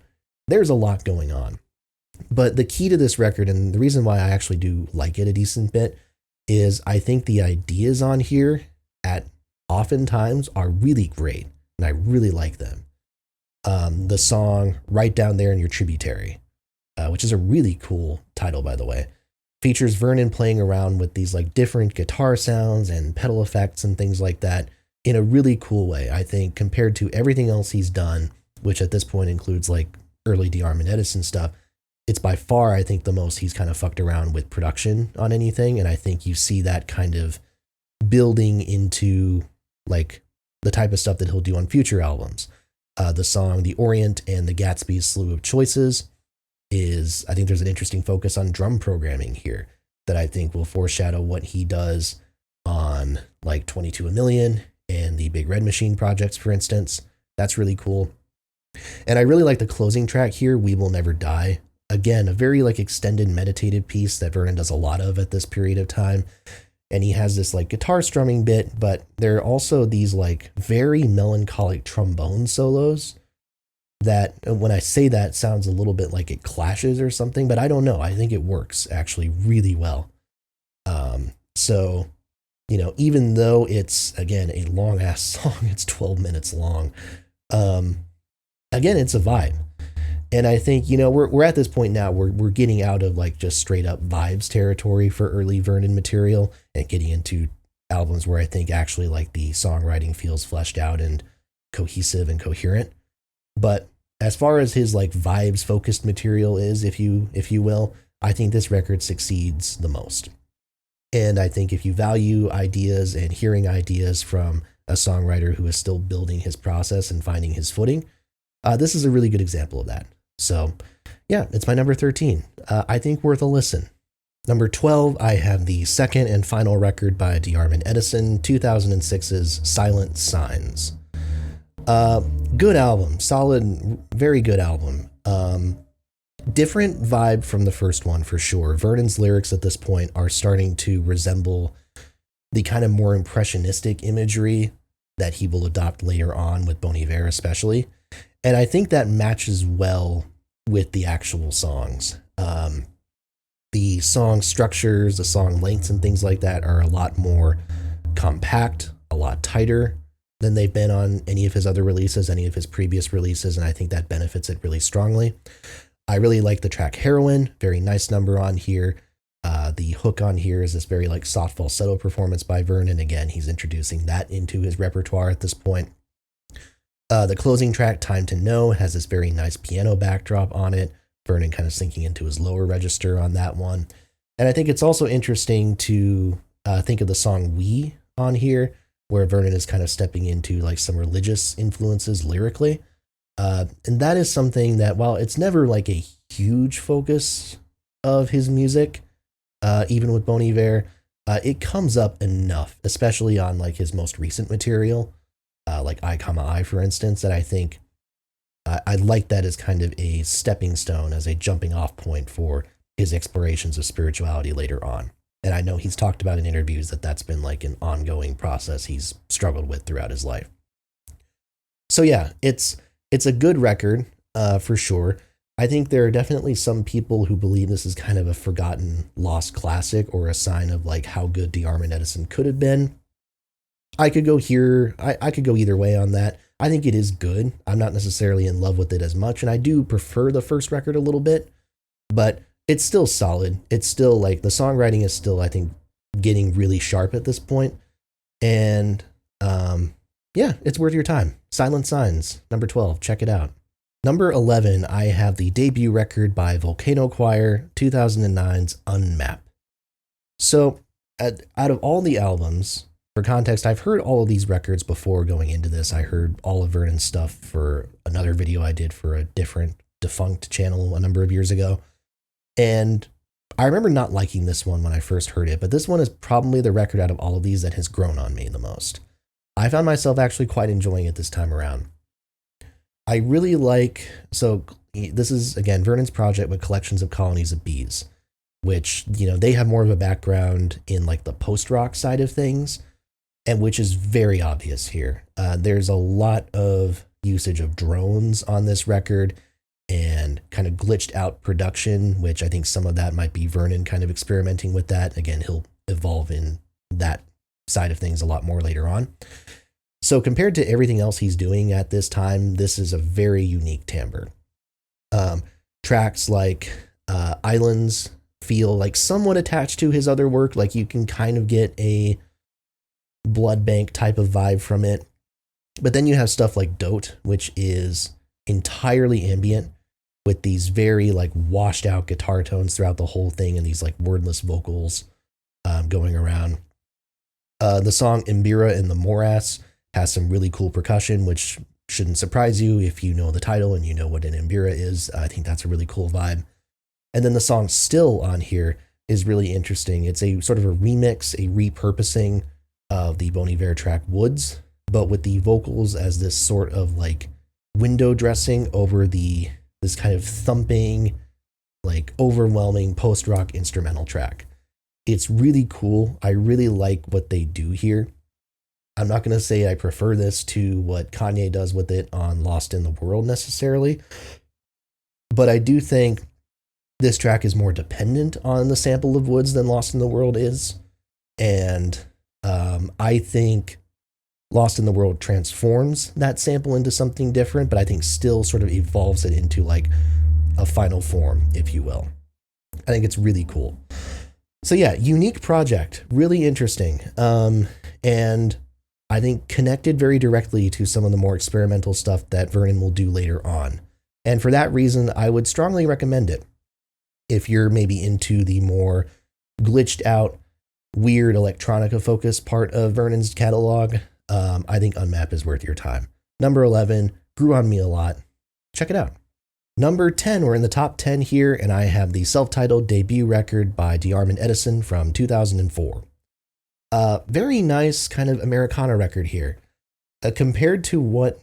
there's a lot going on. But the key to this record, and the reason why I actually do like it a decent bit, is I think the ideas on here at oftentimes are really great, and I really like them. The song Right Down There in Your Tributary, which is a really cool title, by the way, features Vernon playing around with these like different guitar sounds and pedal effects and things like that in a really cool way. I think compared to everything else he's done, which at this point includes like early DeArmond Edison stuff, it's by far, I think, the most he's kind of fucked around with production on anything. And I think you see that kind of building into like the type of stuff that he'll do on future albums. The song The Orient and the Gatsby's Slew of Choices is, I think there's an interesting focus on drum programming here that I think will foreshadow what he does on like 22 a Million and the Big Red Machine projects, for instance. That's really cool. And I really like the closing track here, We Will Never Die. Again, a very like extended meditative piece that Vernon does a lot of at this period of time. And he has this like guitar strumming bit, but there are also these like very melancholic trombone solos that, when I say that, sounds a little bit like it clashes or something, but I don't know. I think it works actually really well. So, you know, even though it's, again, a long ass song, it's 12 minutes long. Again, it's a vibe. And I think, you know, we're at this point now where we're getting out of like just straight up vibes territory for early Vernon material and getting into albums where I think actually like the songwriting feels fleshed out and cohesive and coherent. But as far as his like vibes focused material is, if you will, I think this record succeeds the most. And I think if you value ideas and hearing ideas from a songwriter who is still building his process and finding his footing, this is a really good example of that. So yeah, it's my number 13. I think worth a listen. Number 12, I have the second and final record by DeArmond Edison, 2006's Silent Signs. Good album, solid, very good album. Different vibe from the first one for sure. Vernon's lyrics at this point are starting to resemble the kind of more impressionistic imagery that he will adopt later on with Bon Iver especially. And I think that matches well with the actual songs. The song structures, the song lengths and things like that are a lot more compact, a lot tighter than they've been on any of his other releases, any of his previous releases, and I think that benefits it really strongly. I really like the track Heroin, very nice number on here. The hook on here is this very like soft falsetto performance by Vernon. Again, he's introducing that into his repertoire at this point. The closing track, Time to Know, has this very nice piano backdrop on it. Vernon kind of sinking into his lower register on that one. And I think it's also interesting to think of the song We on here, where Vernon is kind of stepping into like some religious influences lyrically. And that is something that, while it's never like a huge focus of his music, even with Bon Iver, it comes up enough, especially on like his most recent material, like I, for instance, that I think I like that as kind of a stepping stone, as a jumping off point for his explorations of spirituality later on. And I know he's talked about in interviews that that's been like an ongoing process he's struggled with throughout his life. So yeah, it's a good record, for sure. I think there are definitely some people who believe this is kind of a forgotten, lost classic, or a sign of like how good DeArmond Edison could have been. I could go here. I could go either way on that. I think it is good. I'm not necessarily in love with it as much, and I do prefer the first record a little bit, but it's still solid. It's still like the songwriting is still, I think, getting really sharp at this point. And yeah, it's worth your time. Silent Signs, number 12. Check it out. Number 11, I have the debut record by Volcano Choir, 2009's Unmap. So out of all the albums, for context, I've heard all of these records before going into this. I heard all of Vernon's stuff for another video I did for a different defunct channel a number of years ago. And I remember not liking this one when I first heard it, but this one is probably the record out of all of these that has grown on me the most. I found myself actually quite enjoying it this time around. I really like, so this is, again, Vernon's project with collections of colonies of bees, which, you know, they have more of a background in like the post-rock side of things, and which is very obvious here. There's a lot of usage of drones on this record and kind of glitched out production, which I think some of that might be Vernon kind of experimenting with that. Again, he'll evolve in that side of things a lot more later on. So compared to everything else he's doing at this time, this is a very unique timbre. Tracks like Islands feel like somewhat attached to his other work, like you can kind of get a blood bank type of vibe from it. But then you have stuff like Dote, which is entirely ambient with these very like washed out guitar tones throughout the whole thing and these like wordless vocals going around. The song Imbira in the Morass has some really cool percussion, which shouldn't surprise you if you know the title and you know what an Imbira is. I think that's a really cool vibe. And then the song Still on here is really interesting. It's a sort of a remix, a repurposing of the Bon Iver track Woods, but with the vocals as this sort of like window dressing over this kind of thumping, like overwhelming post-rock instrumental track. It's really cool. I really like what they do here. I'm not going to say I prefer this to what Kanye does with it on Lost in the World necessarily, but I do think this track is more dependent on the sample of Woods than Lost in the World is. And I think Lost in the World transforms that sample into something different, but I think still sort of evolves it into like a final form, if you will. I think it's really cool. So yeah, unique project, really interesting. And I think connected very directly to some of the more experimental stuff that Vernon will do later on. And for that reason, I would strongly recommend it. If you're maybe into the more glitched out, weird electronica focused part of Vernon's catalog, I think Unmap is worth your time. Number 11, grew on me a lot. Check it out. Number 10, we're in the top 10 here, and I have the self-titled debut record by DeArmond Edison from 2004. Very nice kind of Americana record here. Compared to what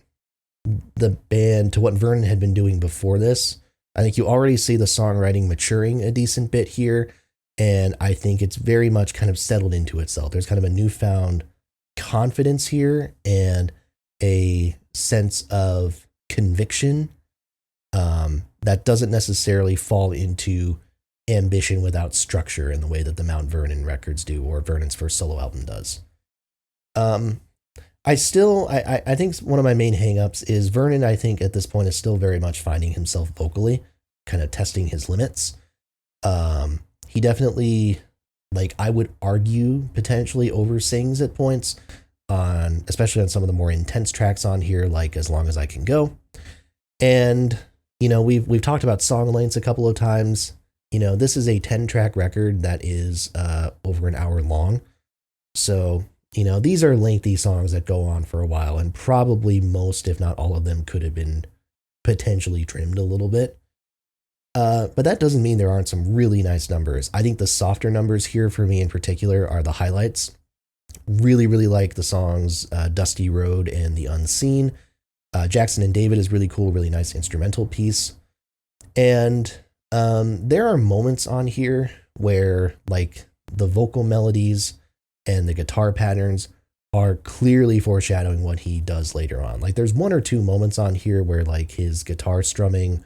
Vernon had been doing before this, I think you already see the songwriting maturing a decent bit here, and I think it's very much kind of settled into itself. There's kind of a newfound confidence here and a sense of conviction that doesn't necessarily fall into ambition without structure in the way that the Mount Vernon records do, or Vernon's first solo album does. I think one of my main hangups is Vernon, I think at this point is still very much finding himself vocally, kind of testing his limits. He definitely, like, I would argue potentially over sings at points especially on some of the more intense tracks on here, like As Long As I Can Go. And, you know, we've talked about song lengths a couple of times. You know, this is a 10-track record that is over an hour long. So, you know, these are lengthy songs that go on for a while, and probably most, if not all of them, could have been potentially trimmed a little bit. But that doesn't mean there aren't some really nice numbers. I think the softer numbers here for me in particular are the highlights. Really, really like the songs Dusty Road and The Unseen. Jackson and David is really cool, really nice instrumental piece. And there are moments on here where, like, the vocal melodies and the guitar patterns are clearly foreshadowing what he does later on. Like, there's one or two moments on here where, like, his guitar strumming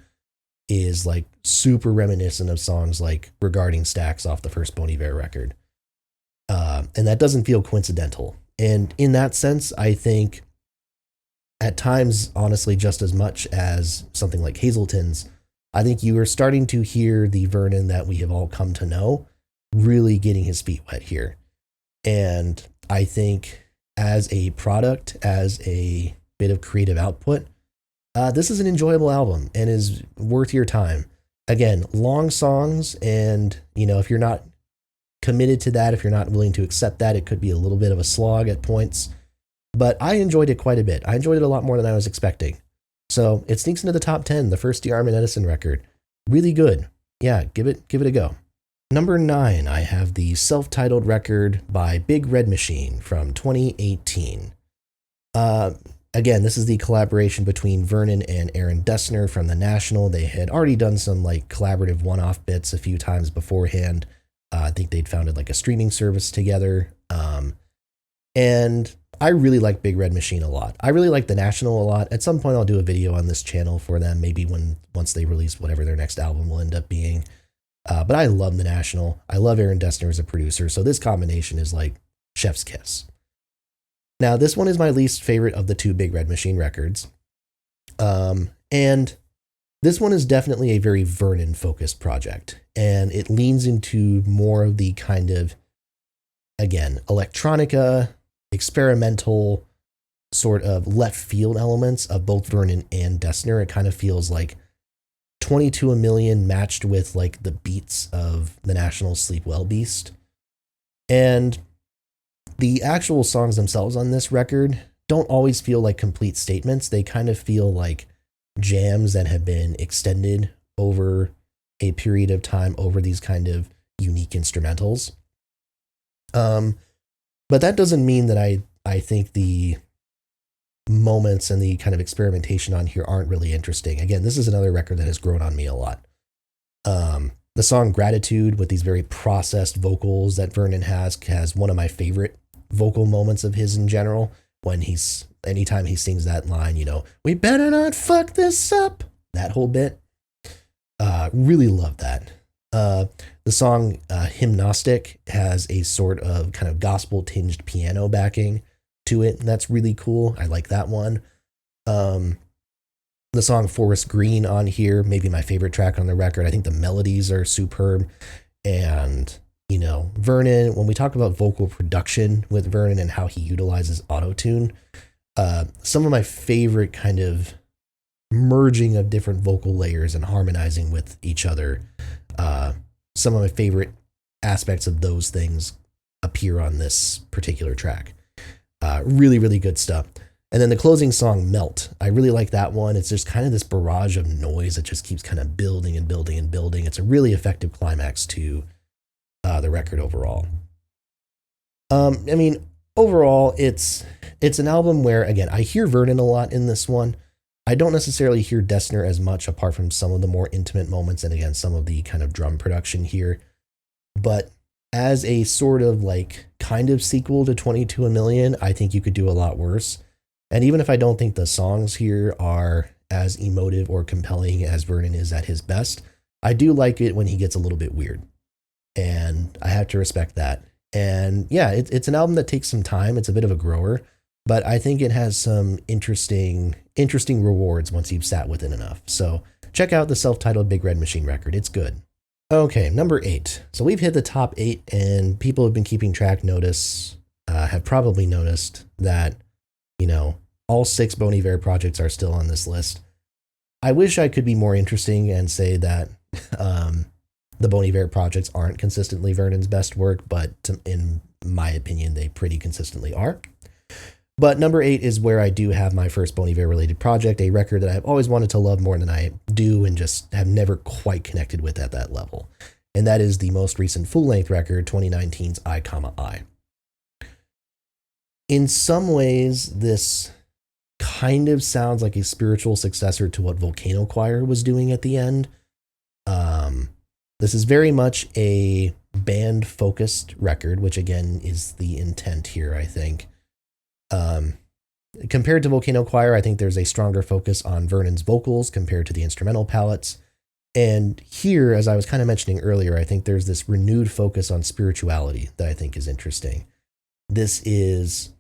is, like, super reminiscent of songs like Regarding Stacks off the first Bon Iver record. And that doesn't feel coincidental. And in that sense, I think at times, honestly, just as much as something like Hazelton's, I think you are starting to hear the Vernon that we have all come to know really getting his feet wet here. And I think as a product, as a bit of creative output, this is an enjoyable album and is worth your time. Again, long songs, and, you know, if you're not committed to that, if you're not willing to accept that, it could be a little bit of a slog at points. But I enjoyed it quite a bit. I enjoyed it a lot more than I was expecting. So it sneaks into the top 10, the first DeArmond Edison record. Really good. Yeah, give it a go. Number 9, I have the self-titled record by Big Red Machine from 2018. Again, this is the collaboration between Vernon and Aaron Dessner from The National. They had already done some, like, collaborative one-off bits a few times beforehand. I think they'd founded, like, a streaming service together. And I really like Big Red Machine a lot. I really like The National a lot. At some point, I'll do a video on this channel for them, maybe once they release whatever their next album will end up being. But I love The National. I love Aaron Dessner as a producer, so this combination is like chef's kiss. Now, this one is my least favorite of the two Big Red Machine records. And this one is definitely a very Vernon-focused project, and it leans into more of the kind of, again, electronica, experimental, sort of left field elements of both Vernon and Dessner. It kind of feels like 22 a Million matched with, like, the beats of The National's Sleep Well Beast. And the actual songs themselves on this record don't always feel like complete statements. They kind of feel like jams that have been extended over a period of time over these kind of unique instrumentals. But that doesn't mean that I think the moments and the kind of experimentation on here aren't really interesting. Again, this is another record that has grown on me a lot. The song Gratitude, with these very processed vocals that Vernon has one of my favorite vocal moments of his in general, when anytime he sings that line, you know, "We better not fuck this up," that whole bit. Really love that. The song Hymnostic has a sort of kind of gospel tinged piano backing to it. And that's really cool. I like that one. The song Forest Green on here, maybe my favorite track on the record. I think the melodies are superb. And, you know, Vernon, when we talk about vocal production with Vernon and how he utilizes autotune, some of my favorite kind of merging of different vocal layers and harmonizing with each other, some of my favorite aspects of those things appear on this particular track. Really, really good stuff. And then the closing song, Melt. I really like that one. It's just kind of this barrage of noise that just keeps kind of building and building and building. It's a really effective climax to the record overall. I mean, overall, it's an album where, again, I hear Vernon a lot in this one. I don't necessarily hear Dessner as much, apart from some of the more intimate moments and, again, some of the kind of drum production here. But as a sort of like kind of sequel to 22 a Million, I think you could do a lot worse. And even if I don't think the songs here are as emotive or compelling as Vernon is at his best, I do like it when he gets a little bit weird. And I have to respect that. And yeah, it's an album that takes some time. It's a bit of a grower, but I think it has some interesting rewards once you've sat with it enough. So check out the self-titled Big Red Machine record. It's good. Okay, number 8. So we've hit the top 8, and people who have been keeping track have probably noticed that, all 6 Bon Iver projects are still on this list. I wish I could be more interesting and say that the Bon Iver projects aren't consistently Vernon's best work, but in my opinion, they pretty consistently are. But number 8 is where I do have my first Bon Iver related project, a record that I've always wanted to love more than I do and just have never quite connected with at that level. And that is the most recent full-length record, 2019's I, I. In some ways, this kind of sounds like a spiritual successor to what Volcano Choir was doing at the end. This is very much a band-focused record, which again is the intent here, I think. Compared to Volcano Choir, I think there's a stronger focus on Vernon's vocals compared to the instrumental palettes. And here, as I was kind of mentioning earlier, I think there's this renewed focus on spirituality that I think is interesting. This is,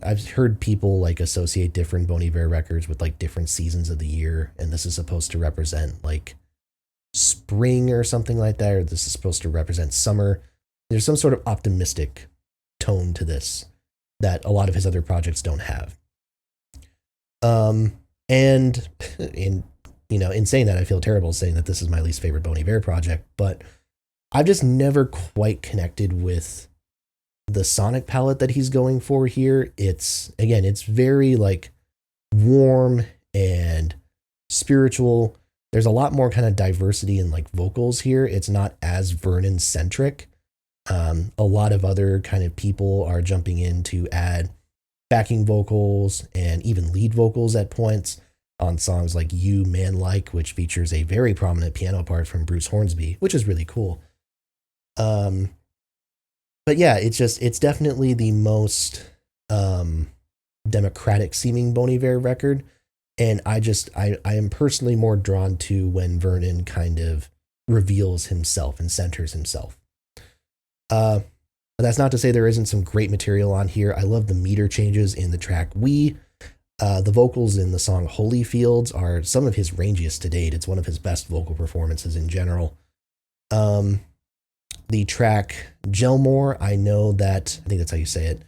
I've heard people like associate different Bon Iver records with like different seasons of the year, and this is supposed to represent like spring or something like that, or this is supposed to represent summer. There's some sort of optimistic tone to this that a lot of his other projects don't have. And in saying that, I feel terrible saying that this is my least favorite Bon Iver project, but I've just never quite connected with the sonic palette that he's going for here. It's very like warm and spiritual. There's a lot more kind of diversity in like vocals here. It's not as Vernon centric. A lot of other kind of people are jumping in to add backing vocals and even lead vocals at points on songs like You Man Like, which features a very prominent piano part from Bruce Hornsby, which is really cool. But yeah, it's definitely the most democratic seeming Bon Iver record. And I am personally more drawn to when Vernon kind of reveals himself and centers himself. But that's not to say there isn't some great material on here. I love the meter changes in the track We. The vocals in the song Holy Fields are some of his rangiest to date. It's one of his best vocal performances in general. The track Gelmore, I think that's how you say it.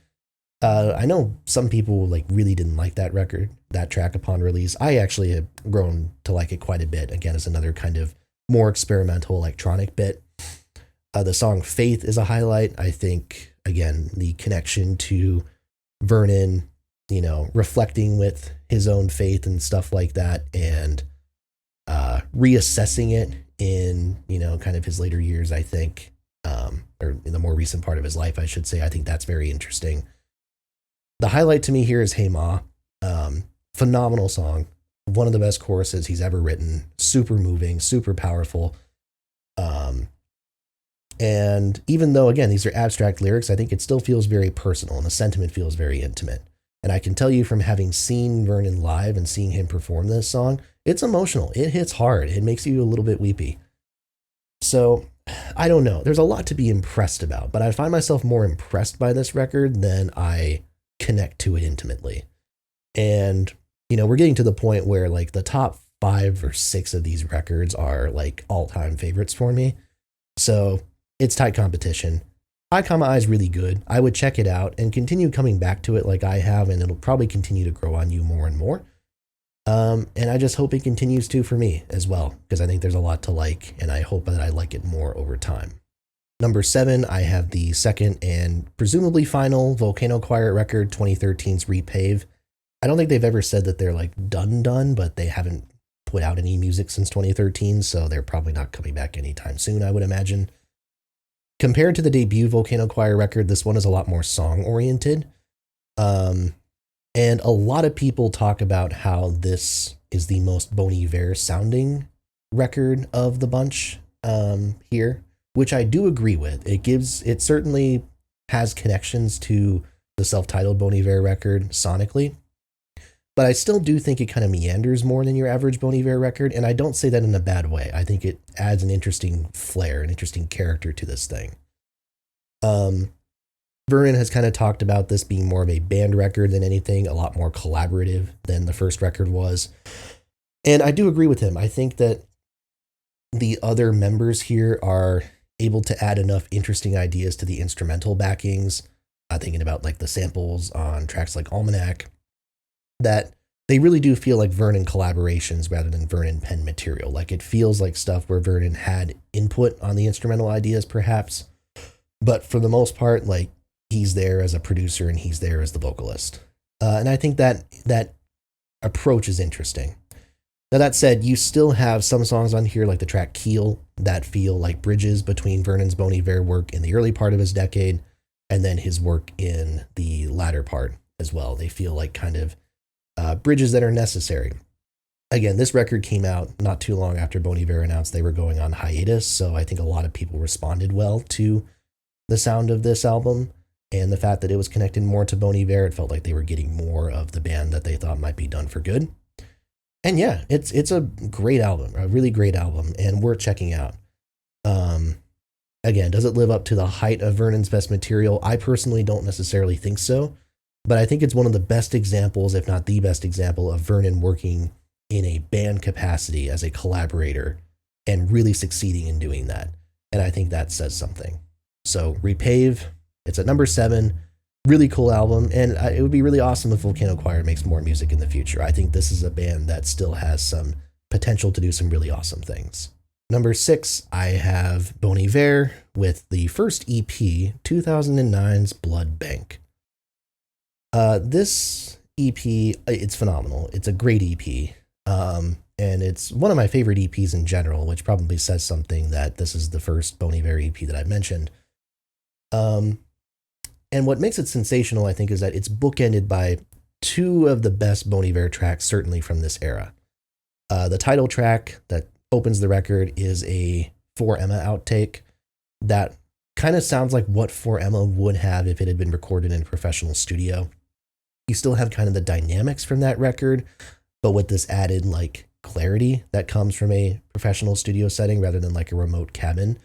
I know some people like really didn't like that track upon release. I actually have grown to like it quite a bit. Again, it's another kind of more experimental electronic bit. The song Faith is a highlight. I think, again, the connection to Vernon, reflecting with his own faith and stuff like that, and reassessing it in, kind of his later years, I think, or in the more recent part of his life, I should say. I think that's very interesting. The highlight to me here is Hey Ma. Phenomenal song. One of the best choruses he's ever written. Super moving, super powerful. And even though, again, these are abstract lyrics, I think it still feels very personal and the sentiment feels very intimate. And I can tell you from having seen Vernon live and seeing him perform this song, it's emotional. It hits hard. It makes you a little bit weepy. So, I don't know. There's a lot to be impressed about, but I find myself more impressed by this record than I connect to it intimately. And, we're getting to the point where like the top 5 or 6 of these records are like all-time favorites for me. So, it's tight competition. I, I is really good. I would check it out and continue coming back to it like I have, and it'll probably continue to grow on you more and more. And I just hope it continues to for me as well, because I think there's a lot to like, and I hope that I like it more over time. Number 7, I have the second and presumably final Volcano Choir record, 2013's Repave. I don't think they've ever said that they're like done, but they haven't put out any music since 2013, so they're probably not coming back anytime soon, I would imagine. Compared to the debut Volcano Choir record, this one is a lot more song-oriented. And a lot of people talk about how this is the most Bon Iver sounding record of the bunch here, which I do agree with. It certainly has connections to the self-titled Bon Iver record sonically, but I still do think it kind of meanders more than your average Bon Iver record, and I don't say that in a bad way. I think it adds an interesting flair, an interesting character to this thing. Vernon has kind of talked about this being more of a band record than anything, a lot more collaborative than the first record was. And I do agree with him. I think that the other members here are able to add enough interesting ideas to the instrumental backings, thinking about like the samples on tracks like Almanac, that they really do feel like Vernon collaborations rather than Vernon pen material. Like it feels like stuff where Vernon had input on the instrumental ideas perhaps, but for the most part, like he's there as a producer and he's there as the vocalist. And I think that approach is interesting. Now, that said, you still have some songs on here, like the track Keel, that feel like bridges between Vernon's Bon Iver work in the early part of his decade and then his work in the latter part as well. They feel like kind of bridges that are necessary. Again, this record came out not too long after Bon Iver announced they were going on hiatus, so I think a lot of people responded well to the sound of this album and the fact that it was connected more to Bon Iver. It felt like they were getting more of the band that they thought might be done for good. And yeah, it's a great album, a really great album, and worth checking out. Again, does it live up to the height of Vernon's best material? I personally don't necessarily think so, but I think it's one of the best examples, if not the best example, of Vernon working in a band capacity as a collaborator and really succeeding in doing that. And I think that says something. So Repave, it's at number 7. Really cool album, and it would be really awesome if Volcano Choir makes more music in the future. I think this is a band that still has some potential to do some really awesome things. Number 6, I have Bon Iver with the first EP, 2009's Blood Bank. This EP, it's phenomenal. It's a great EP, and it's one of my favorite EPs in general, which probably says something that this is the first Bon Iver EP that I've mentioned. And what makes it sensational, I think, is that it's bookended by 2 of the best Bon Iver tracks, certainly from this era. The title track that opens the record is a For Emma outtake that kind of sounds like what For Emma would have if it had been recorded in a professional studio. You still have kind of the dynamics from that record, but with this added like clarity that comes from a professional studio setting rather than like a remote cabin.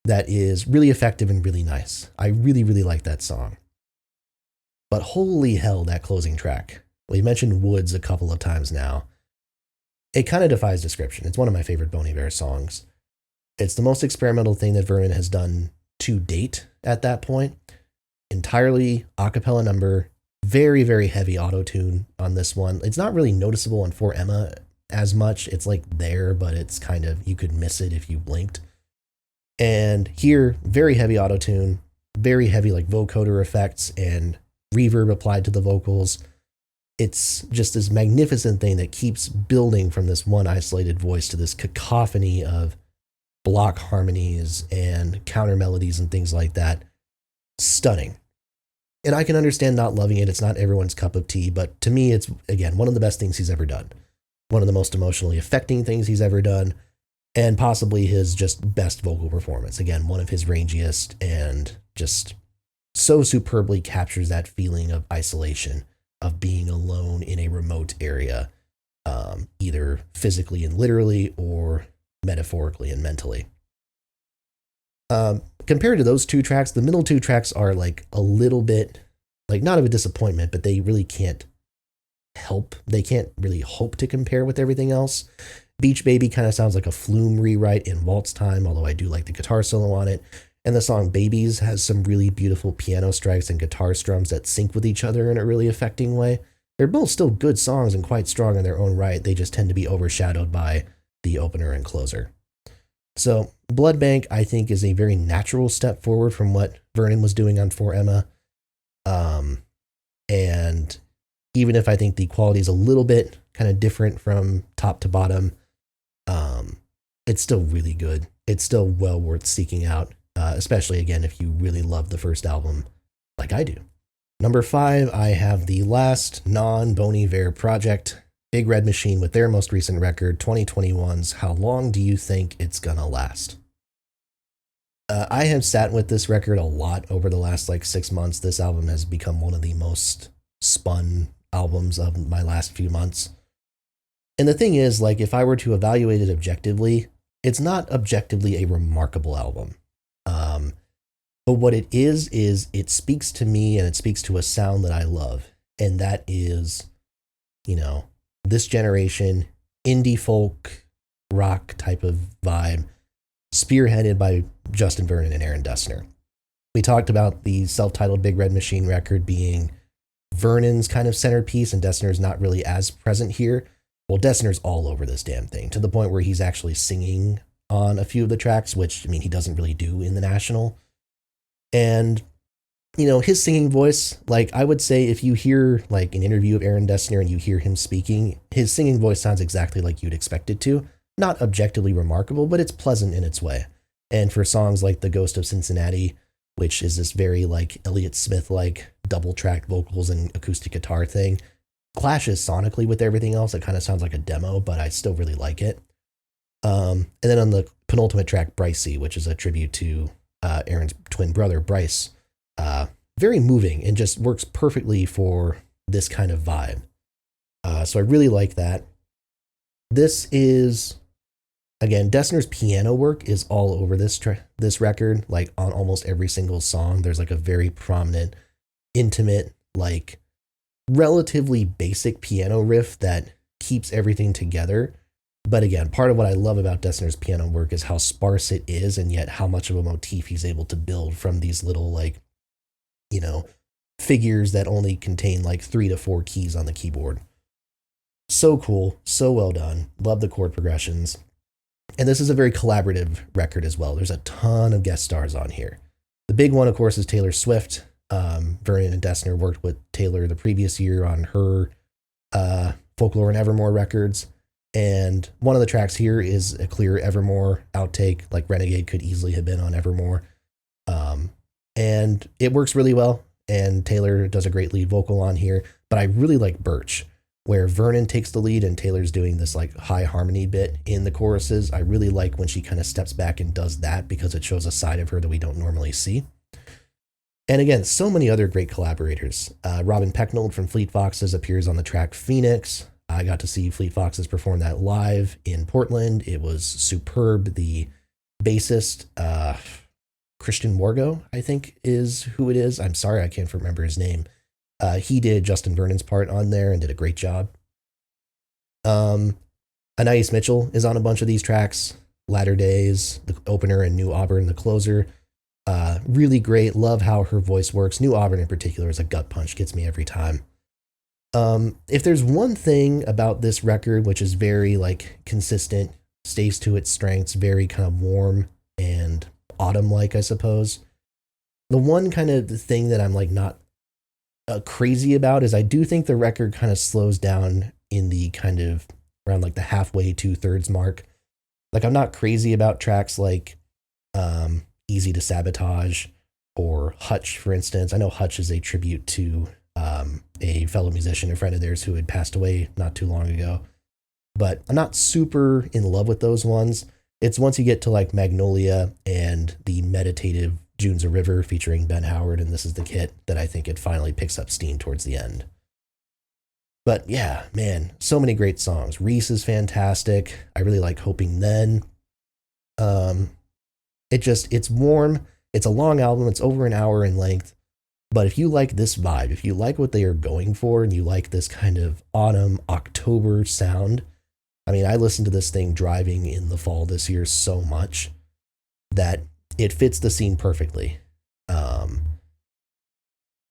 That is really effective and really nice. I really, really like that song. But holy hell, that closing track. We mentioned Woods a couple of times now. It kind of defies description. It's one of my favorite Bon Iver songs. It's the most experimental thing that Vernon has done to date at that point. Entirely a cappella number. Very, very heavy auto-tune on this one. It's not really noticeable on For Emma as much. It's like there, but it's kind of, you could miss it if you blinked. And here, very heavy auto-tune, very heavy like vocoder effects and reverb applied to the vocals. It's just this magnificent thing that keeps building from this one isolated voice to this cacophony of block harmonies and counter melodies and things like that. Stunning. And I can understand not loving it. It's not everyone's cup of tea, but to me, it's, again, one of the best things he's ever done. One of the most emotionally affecting things he's ever done. And possibly his just best vocal performance. Again, one of his rangiest, and just so superbly captures that feeling of isolation, of being alone in a remote area, either physically and literally or metaphorically and mentally. Compared to those 2 tracks, the middle 2 tracks are like a little bit, like not of a disappointment, but they really can't help. They can't really hope to compare with everything else. Beach Baby kind of sounds like a Flume rewrite in Waltz Time, although I do like the guitar solo on it. And the song Babies has some really beautiful piano strikes and guitar strums that sync with each other in a really affecting way. They're both still good songs and quite strong in their own right. They just tend to be overshadowed by the opener and closer. So Blood Bank, I think, is a very natural step forward from what Vernon was doing on For Emma. And even if I think the quality is a little bit kind of different from top to bottom, it's still really good. It's still well worth seeking out, especially, again, if you really love the first album like I do. Number 5, I have the last non-Bon Iver project, Big Red Machine, with their most recent record, 2021's How Long Do You Think It's Gonna Last? I have sat with this record a lot over the last 6 months. This album has become one of the most spun albums of my last few months. And the thing is, if I were to evaluate it objectively, it's not objectively a remarkable album. But what it is it speaks to me, and it speaks to a sound that I love. And that is, this generation, indie folk, rock type of vibe, spearheaded by Justin Vernon and Aaron Dessner. We talked about the self-titled Big Red Machine record being Vernon's kind of centerpiece, and Dessner's not really as present here. Well, Dessner's all over this damn thing, to the point where he's actually singing on a few of the tracks, which, he doesn't really do in the National. And, his singing voice, I would say if you hear, an interview of Aaron Dessner and you hear him speaking, his singing voice sounds exactly like you'd expect it to. Not objectively remarkable, but it's pleasant in its way. And for songs like The Ghost of Cincinnati, which is this very, Elliott Smith-like double-tracked vocals and acoustic guitar thing, clashes sonically with everything else. It kind of sounds like a demo, but I still really like it. And then on the penultimate track, Brycey, which is a tribute to Aaron's twin brother, Bryce, very moving and just works perfectly for this kind of vibe. So I really like that. This is, again, Dessner's piano work is all over this record, on almost every single song. There's a very prominent, intimate, relatively basic piano riff that keeps everything together. But again, part of what I love about Dessner's piano work is how sparse it is, and yet how much of a motif he's able to build from these little, figures that only contain 3 to 4 keys on the keyboard. So cool, so well done. Love the chord progressions. And this is a very collaborative record as well. There's a ton of guest stars on here. The big one, of course, is Taylor Swift. Vernon and Dessner worked with Taylor the previous year on her Folklore and Evermore records. And one of the tracks here is a clear Evermore outtake, Renegade could easily have been on Evermore. And it works really well, and Taylor does a great lead vocal on here. But I really like Birch, where Vernon takes the lead and Taylor's doing this high harmony bit in the choruses. I really like when she kind of steps back and does that, because it shows a side of her that we don't normally see. And again, so many other great collaborators. Robin Pecknold from Fleet Foxes appears on the track Phoenix. I got to see Fleet Foxes perform that live in Portland. It was superb. The bassist, Christian Wargo, I think is who it is. I'm sorry, I can't remember his name. He did Justin Vernon's part on there and did a great job. Anais Mitchell is on a bunch of these tracks. Latter Days, the opener, and New Auburn, the closer. Really great. Love how her voice works. New Auburn in particular is a gut punch. Gets me every time. If there's one thing about this record which is very consistent, stays to its strengths, very kind of warm and autumn-like, I suppose. The one kind of thing that I'm not crazy about is I do think the record kind of slows down in the kind of around the halfway 2/3 mark. I'm not crazy about tracks Easy to Sabotage or Hutch, for instance. I know Hutch is a tribute to a fellow musician, a friend of theirs who had passed away not too long ago. But I'm not super in love with those ones. It's once you get to Magnolia and the meditative June's a River featuring Ben Howard and This Is the Kit that I think it finally picks up steam towards the end. But yeah, man, so many great songs. Reese is fantastic. I really like Hoping Then. It's warm. It's a long album. It's over an hour in length. But if you like this vibe, if you like what they are going for, and you like this kind of autumn, October sound, I listened to this thing driving in the fall this year so much that it fits the scene perfectly.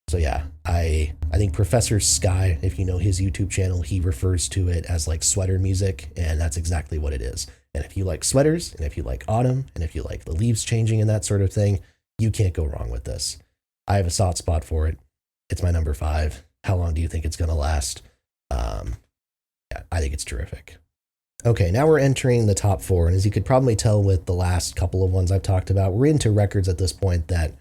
So yeah, I think Professor Sky, if you know his YouTube channel, he refers to it as sweater music, and that's exactly what it is. And if you like sweaters, and if you like autumn, and if you like the leaves changing and that sort of thing, you can't go wrong with this. I have a soft spot for it. It's my number 5. How long do you think it's going to last? Yeah, I think it's terrific. Okay, now we're entering the top 4. And as you could probably tell with the last couple of ones I've talked about, we're into records at this point that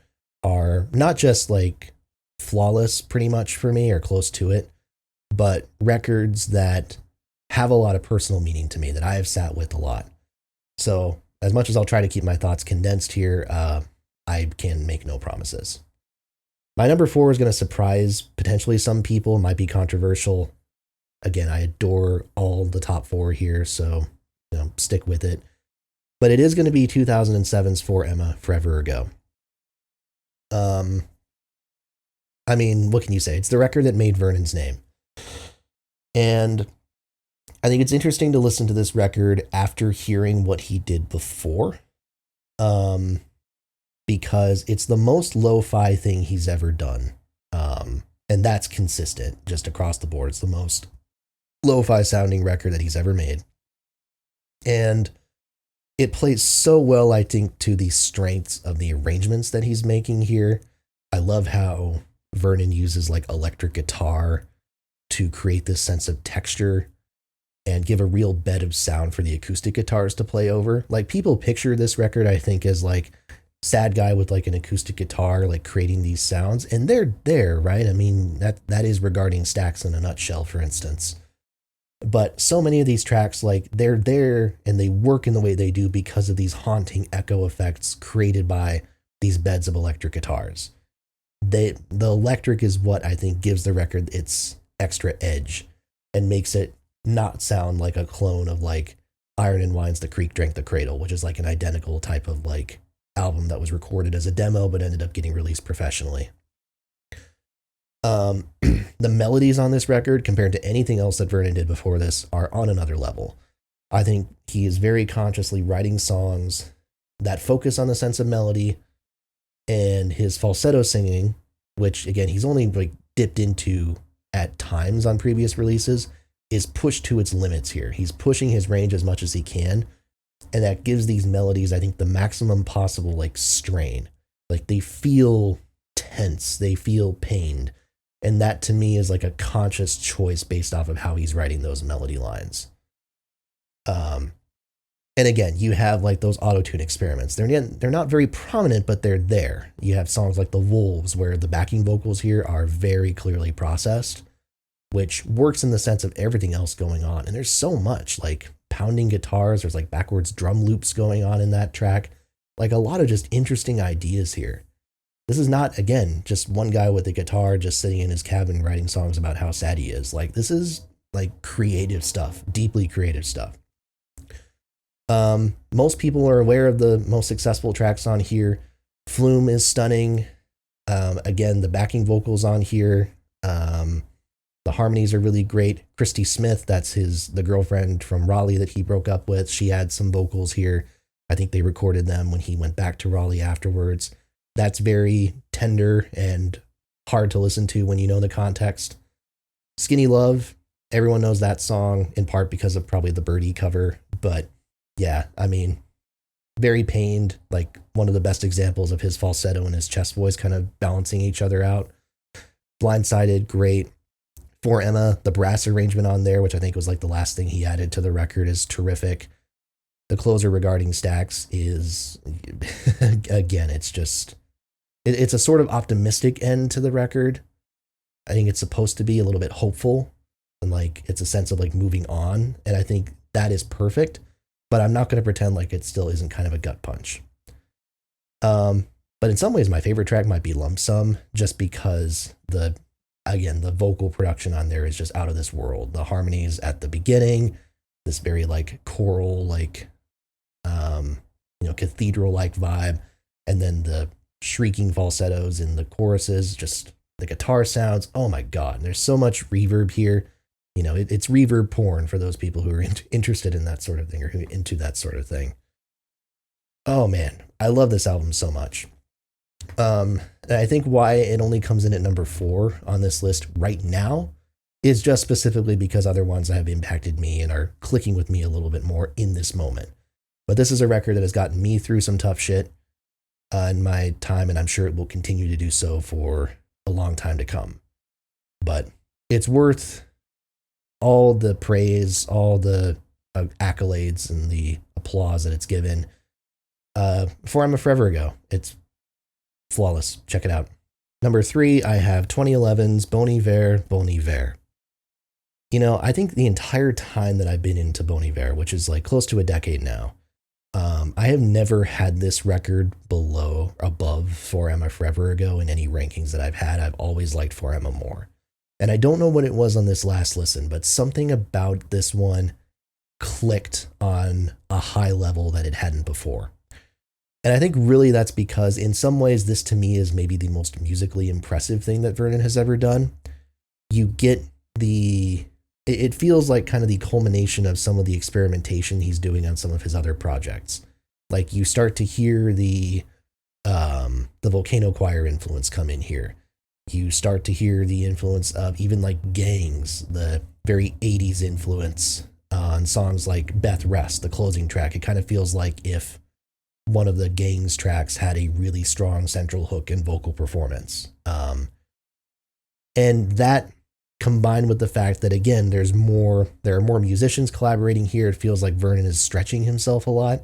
are not just like flawless pretty much for me or close to it, but records that have a lot of personal meaning to me that I have sat with a lot. So as much as I'll try to keep my thoughts condensed here, I can make no promises. My number 4 is going to surprise potentially some people, might be controversial. Again, I adore all the top 4 here, so stick with it. But it is going to be 2007's For Emma, Forever Ago. I mean, what can you say? It's the record that made Vernon's name. And I think it's interesting to listen to this record after hearing what he did before. Because it's the most lo-fi thing he's ever done. And that's consistent just across the board. It's the most lo-fi sounding record that he's ever made. And it plays so well, I think, to the strengths of the arrangements that he's making here. I love how Vernon uses like electric guitar to create this sense of texture and give a real bed of sound for the acoustic guitars to play over. Like, people picture this record, I think, as like sad guy with like an acoustic guitar, like creating these sounds, and they're there, right? I mean, that is regarding Stax in a nutshell, for instance. But so many of these tracks, like, they're there and they work in the way they do because of these haunting echo effects created by these beds of electric guitars. The electric is what I think gives the record its extra edge and makes it not sound like a clone of like Iron and Wine's The Creek Drank the Cradle, which is like an identical type of like album that was recorded as a demo but ended up getting released professionally. The melodies on this record, compared to anything else that Vernon did before this, are on another level. I think he is very consciously writing songs that focus on the sense of melody, and his falsetto singing, which again he's only like dipped into at times on previous releases, is pushed to its limits here. He's pushing his range as much as he can, and that gives these melodies, I think, the maximum possible like strain. Like, they feel tense, they feel pained. And that to me is like a conscious choice based off of how he's writing those melody lines. And again, you have like those auto-tune experiments. They're not very prominent, but they're there. You have songs like The Wolves, where the backing vocals here are very clearly processed, which works in the sense of everything else going on. And there's so much like pounding guitars. There's like backwards drum loops going on in that track. Like, a lot of just interesting ideas here. This is not, again, just one guy with a guitar just sitting in his cabin writing songs about how sad he is. Like, this is like creative stuff, deeply creative stuff. Most people are aware of the most successful tracks on here. Flume is stunning. Again, the backing vocals on here, the harmonies are really great. Christy Smith, that's the girlfriend from Raleigh that he broke up with. She had some vocals here. I think they recorded them when he went back to Raleigh afterwards. That's very tender and hard to listen to when you know the context. Skinny Love, everyone knows that song, in part because of probably the Birdie cover. But yeah, I mean, very pained, like one of the best examples of his falsetto and his chest voice kind of balancing each other out. Blindsided, great. For Emma, the brass arrangement on there, which I think was like the last thing he added to the record, is terrific. The closer regarding Stax is, again, it's a sort of optimistic end to the record. I think it's supposed to be a little bit hopeful, and like it's a sense of like moving on, and I think that is perfect, but I'm not going to pretend like it still isn't kind of a gut punch. But in some ways my favorite track might be Lump Sum, just because the vocal production on there is just out of this world. The harmonies at the beginning, this very like choral, like cathedral like vibe, and then the shrieking falsettos in the choruses, just the guitar sounds. Oh my god, there's so much reverb here. It's reverb porn for those people who are interested in that sort of thing, or who are into that sort of thing. Oh man, I love this album so much. And I think why it only comes in at number 4 on this list right now is just specifically because other ones have impacted me and are clicking with me a little bit more in this moment. But this is a record that has gotten me through some tough shit in my time, and I'm sure it will continue to do so for a long time to come. But it's worth all the praise, all the accolades, and the applause that it's given. For I'm a Forever Ago, it's flawless. Check it out. Number 3, I have 2011's Bon Iver, Bon Iver. You know, I think the entire time that I've been into Bon Iver, which is like close to a decade now, I have never had this record above For Emma Forever Ago in any rankings that I've had. I've always liked For Emma more. And I don't know what it was on this last listen, but something about this one clicked on a high level that it hadn't before. And I think really that's because in some ways this to me is maybe the most musically impressive thing that Vernon has ever done. You get it feels like kind of the culmination of some of the experimentation he's doing on some of his other projects. Like you start to hear the Volcano Choir influence come in here. You start to hear the influence of even like Gangs, the very 80s influence on songs like Beth Rest, the closing track. It kind of feels like if one of the Gangs tracks had a really strong central hook and vocal performance. And that combined with the fact that, again, there are more musicians collaborating here. It feels like Vernon is stretching himself a lot,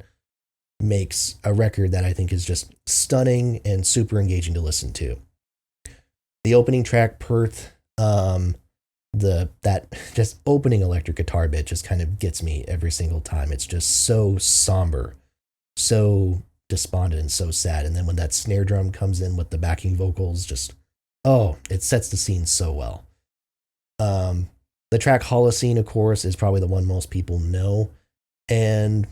makes a record that I think is just stunning and super engaging to listen to. The opening track, Perth, that just opening electric guitar bit just kind of gets me every single time. It's just so somber, so despondent, and so sad. And then when that snare drum comes in with the backing vocals, it sets the scene so well. The track Holocene, of course, is probably the one most people know. And,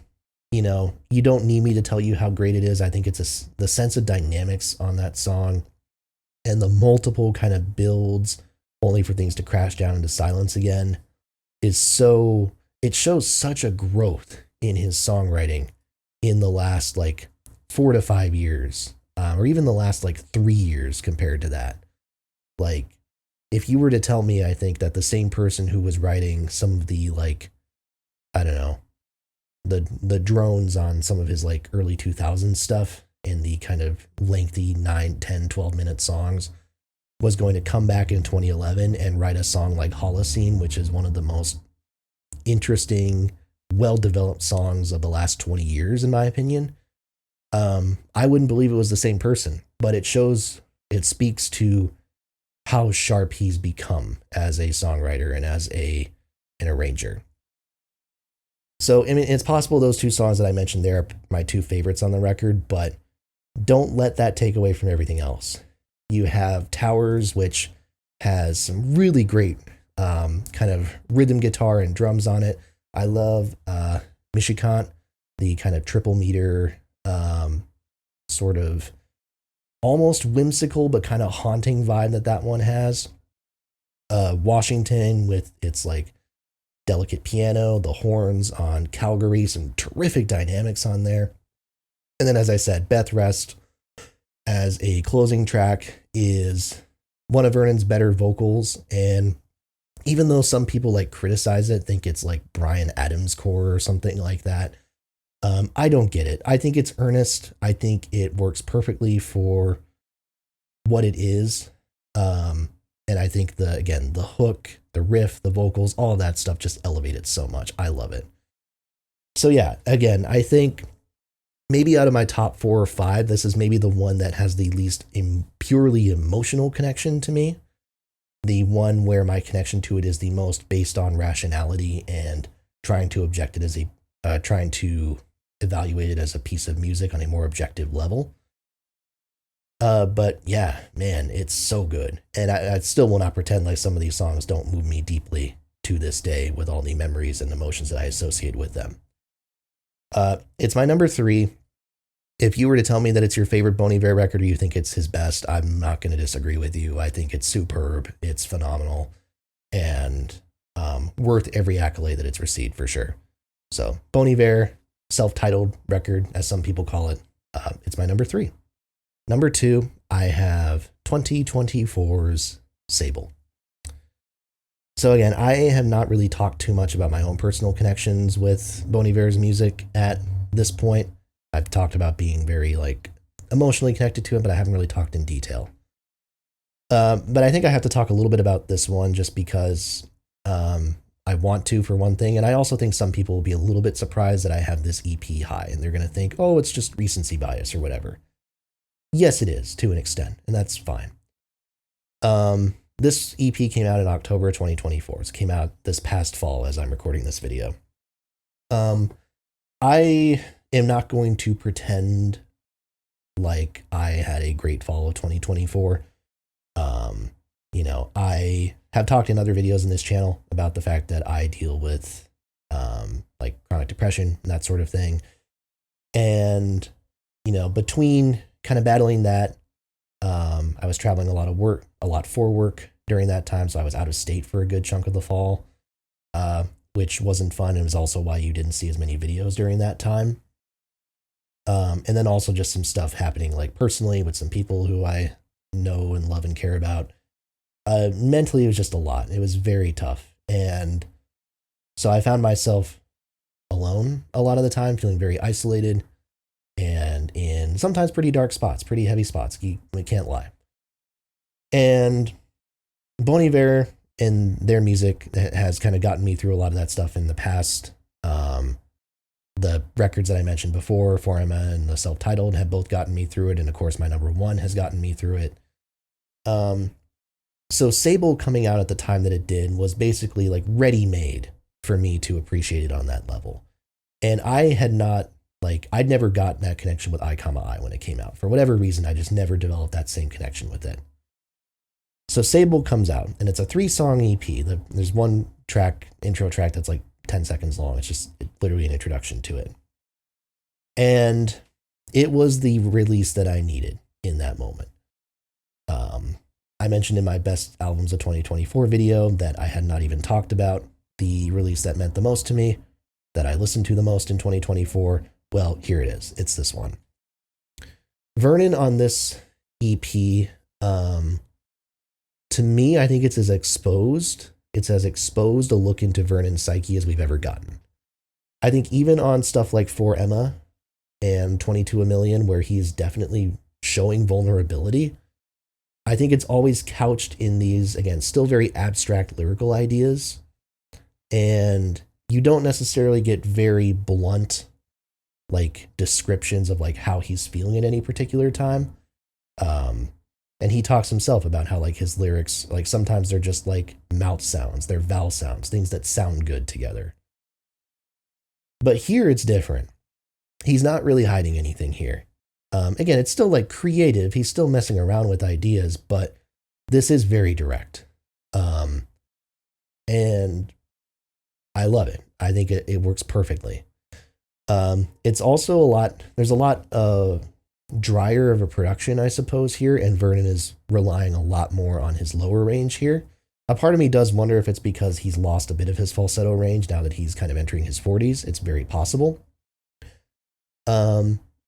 you know, you don't need me to tell you how great it is. I think it's the sense of dynamics on that song and the multiple kind of builds only for things to crash down into silence again it shows such a growth in his songwriting in the last like 4 to 5 years, or even the last like 3 years compared to that. Like, if you were to tell me, I think that the same person who was writing some of the, like, I don't know, the drones on some of his like early 2000s stuff and the kind of lengthy 9, 10, 12-minute songs was going to come back in 2011 and write a song like Holocene, which is one of the most interesting, well-developed songs of the last 20 years, in my opinion. I wouldn't believe it was the same person, but it speaks to how sharp he's become as a songwriter and as an arranger. So, I mean, it's possible those two songs that I mentioned there are my two favorites on the record, but don't let that take away from everything else. You have Towers, which has some really great kind of rhythm guitar and drums on it. I love Mishikant, the kind of triple meter, sort of almost whimsical but kind of haunting vibe that one has. Washington with its like delicate piano, the horns on Calgary, some terrific dynamics on there. And then, as I said, Beth Rest as a closing track is one of Vernon's better vocals. And even though some people like criticize it, think it's like Bryan Adams core or something like that, I don't get it. I think it's earnest. I think it works perfectly for what it is. And I think the hook, the riff, the vocals, all of that stuff just elevate it so much. I love it. So yeah, again, I think maybe out of my top 4 or 5, this is maybe the one that has the least purely emotional connection to me. The one where my connection to it is the most based on rationality and trying to trying to evaluate it as a piece of music on a more objective level. But yeah, man, it's so good. And I still will not pretend like some of these songs don't move me deeply to this day with all the memories and emotions that I associate with them. It's my number 3. If you were to tell me that it's your favorite Bon Iver record or you think it's his best, I'm not going to disagree with you. I think it's superb. It's phenomenal and worth every accolade that it's received for sure. So Bon Iver, self-titled record, as some people call it, it's my number 3. Number 2, I have 2024's Sable. So again, I have not really talked too much about my own personal connections with Bon Iver's music at this point. I've talked about being very like emotionally connected to it, but I haven't really talked in detail. But I think I have to talk a little bit about this one just because I want to, for one thing. And I also think some people will be a little bit surprised that I have this EP high and they're going to think, oh, it's just recency bias or whatever. Yes, it is to an extent, and that's fine. This EP came out in October 2024. It came out this past fall as I'm recording this video. I am not going to pretend like I had a great fall of 2024. I have talked in other videos in this channel about the fact that I deal with like chronic depression and that sort of thing. And, between kind of battling that, I was traveling a lot for work during that time. So I was out of state for a good chunk of the fall, which wasn't fun. It was also why you didn't see as many videos during that time. And then also just some stuff happening like personally with some people who I know and love and care about. Mentally, it was just a lot. It was very tough. And so I found myself alone a lot of the time, feeling very isolated and in sometimes pretty dark spots, pretty heavy spots. We can't lie. And Bon Iver and their music has kind of gotten me through a lot of that stuff in the past. The records that I mentioned before, For Emma and the self-titled, have both gotten me through it. And of course, my number one has gotten me through it. So Sable coming out at the time that it did was basically like ready-made for me to appreciate it on that level. And I had not, I'd never got that connection with I, when it came out. For whatever reason, I just never developed that same connection with it. So Sable comes out, and it's a 3-song EP. There's one intro track that's like 10 seconds long. It's literally an introduction to it. And it was the release that I needed in that moment. I mentioned in my best albums of 2024 video that I had not even talked about the release that meant the most to me, that I listened to the most in 2024. Well, here it is. It's this one. Vernon on this EP, to me, I think it's as exposed a look into Vernon's psyche as we've ever gotten. I think even on stuff like For Emma and 22 a Million, where he's definitely showing vulnerability, I think it's always couched in these, again, still very abstract lyrical ideas. And you don't necessarily get very blunt, descriptions of how he's feeling at any particular time. And he talks himself about how his lyrics, sometimes they're just mouth sounds, they're vowel sounds, things that sound good together. But here it's different. He's not really hiding anything here. Again, it's still creative. He's still messing around with ideas, but this is very direct. And I love it. I think it works perfectly. It's also there's a lot of drier of a production, I suppose, here, and Vernon is relying a lot more on his lower range here. A part of me does wonder if it's because he's lost a bit of his falsetto range now that he's kind of entering his 40s. It's very possible.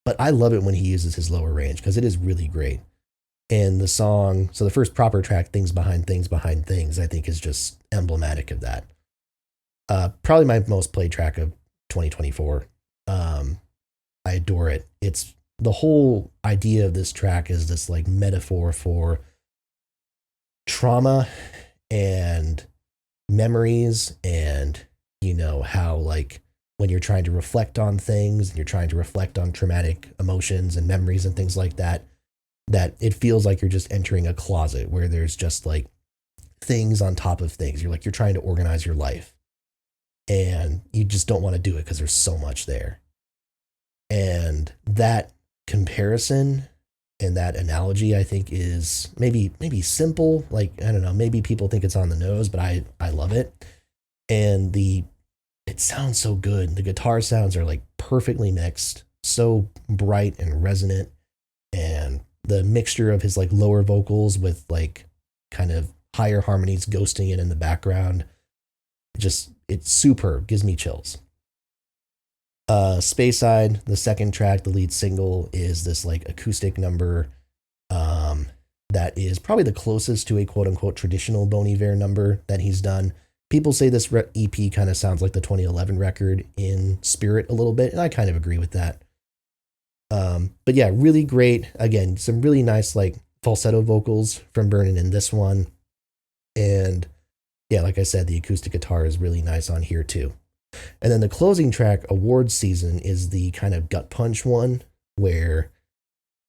But I love it when he uses his lower range because it is really great. And the song, so the first proper track, Things Behind Things Behind Things, I think is just emblematic of that. Probably my most played track of 2024. I adore it. It's the whole idea of this track is this metaphor for trauma and memories and, how when you're trying to reflect on things and you're trying to reflect on traumatic emotions and memories and things like that, that it feels like you're just entering a closet where there's just things on top of things. You're trying to organize your life and you just don't want to do it because there's so much there. And that comparison and that analogy, I think, is maybe simple. I don't know, maybe people think it's on the nose, but I love it. And it sounds so good. The guitar sounds are perfectly mixed, so bright and resonant. And the mixture of his like lower vocals with like kind of higher harmonies ghosting it in the background. It's superb, gives me chills. Speyside, the second track, the lead single, is this like acoustic number that is probably the closest to a quote-unquote traditional Bon Iver number that he's done. People say this EP kind of sounds like the 2011 record in spirit a little bit, and I kind of agree with that. But yeah, really great. Again, some really nice like falsetto vocals from Vernon in this one. And yeah, like I said, the acoustic guitar is really nice on here too. And then the closing track, Awards Season, is the kind of gut punch one where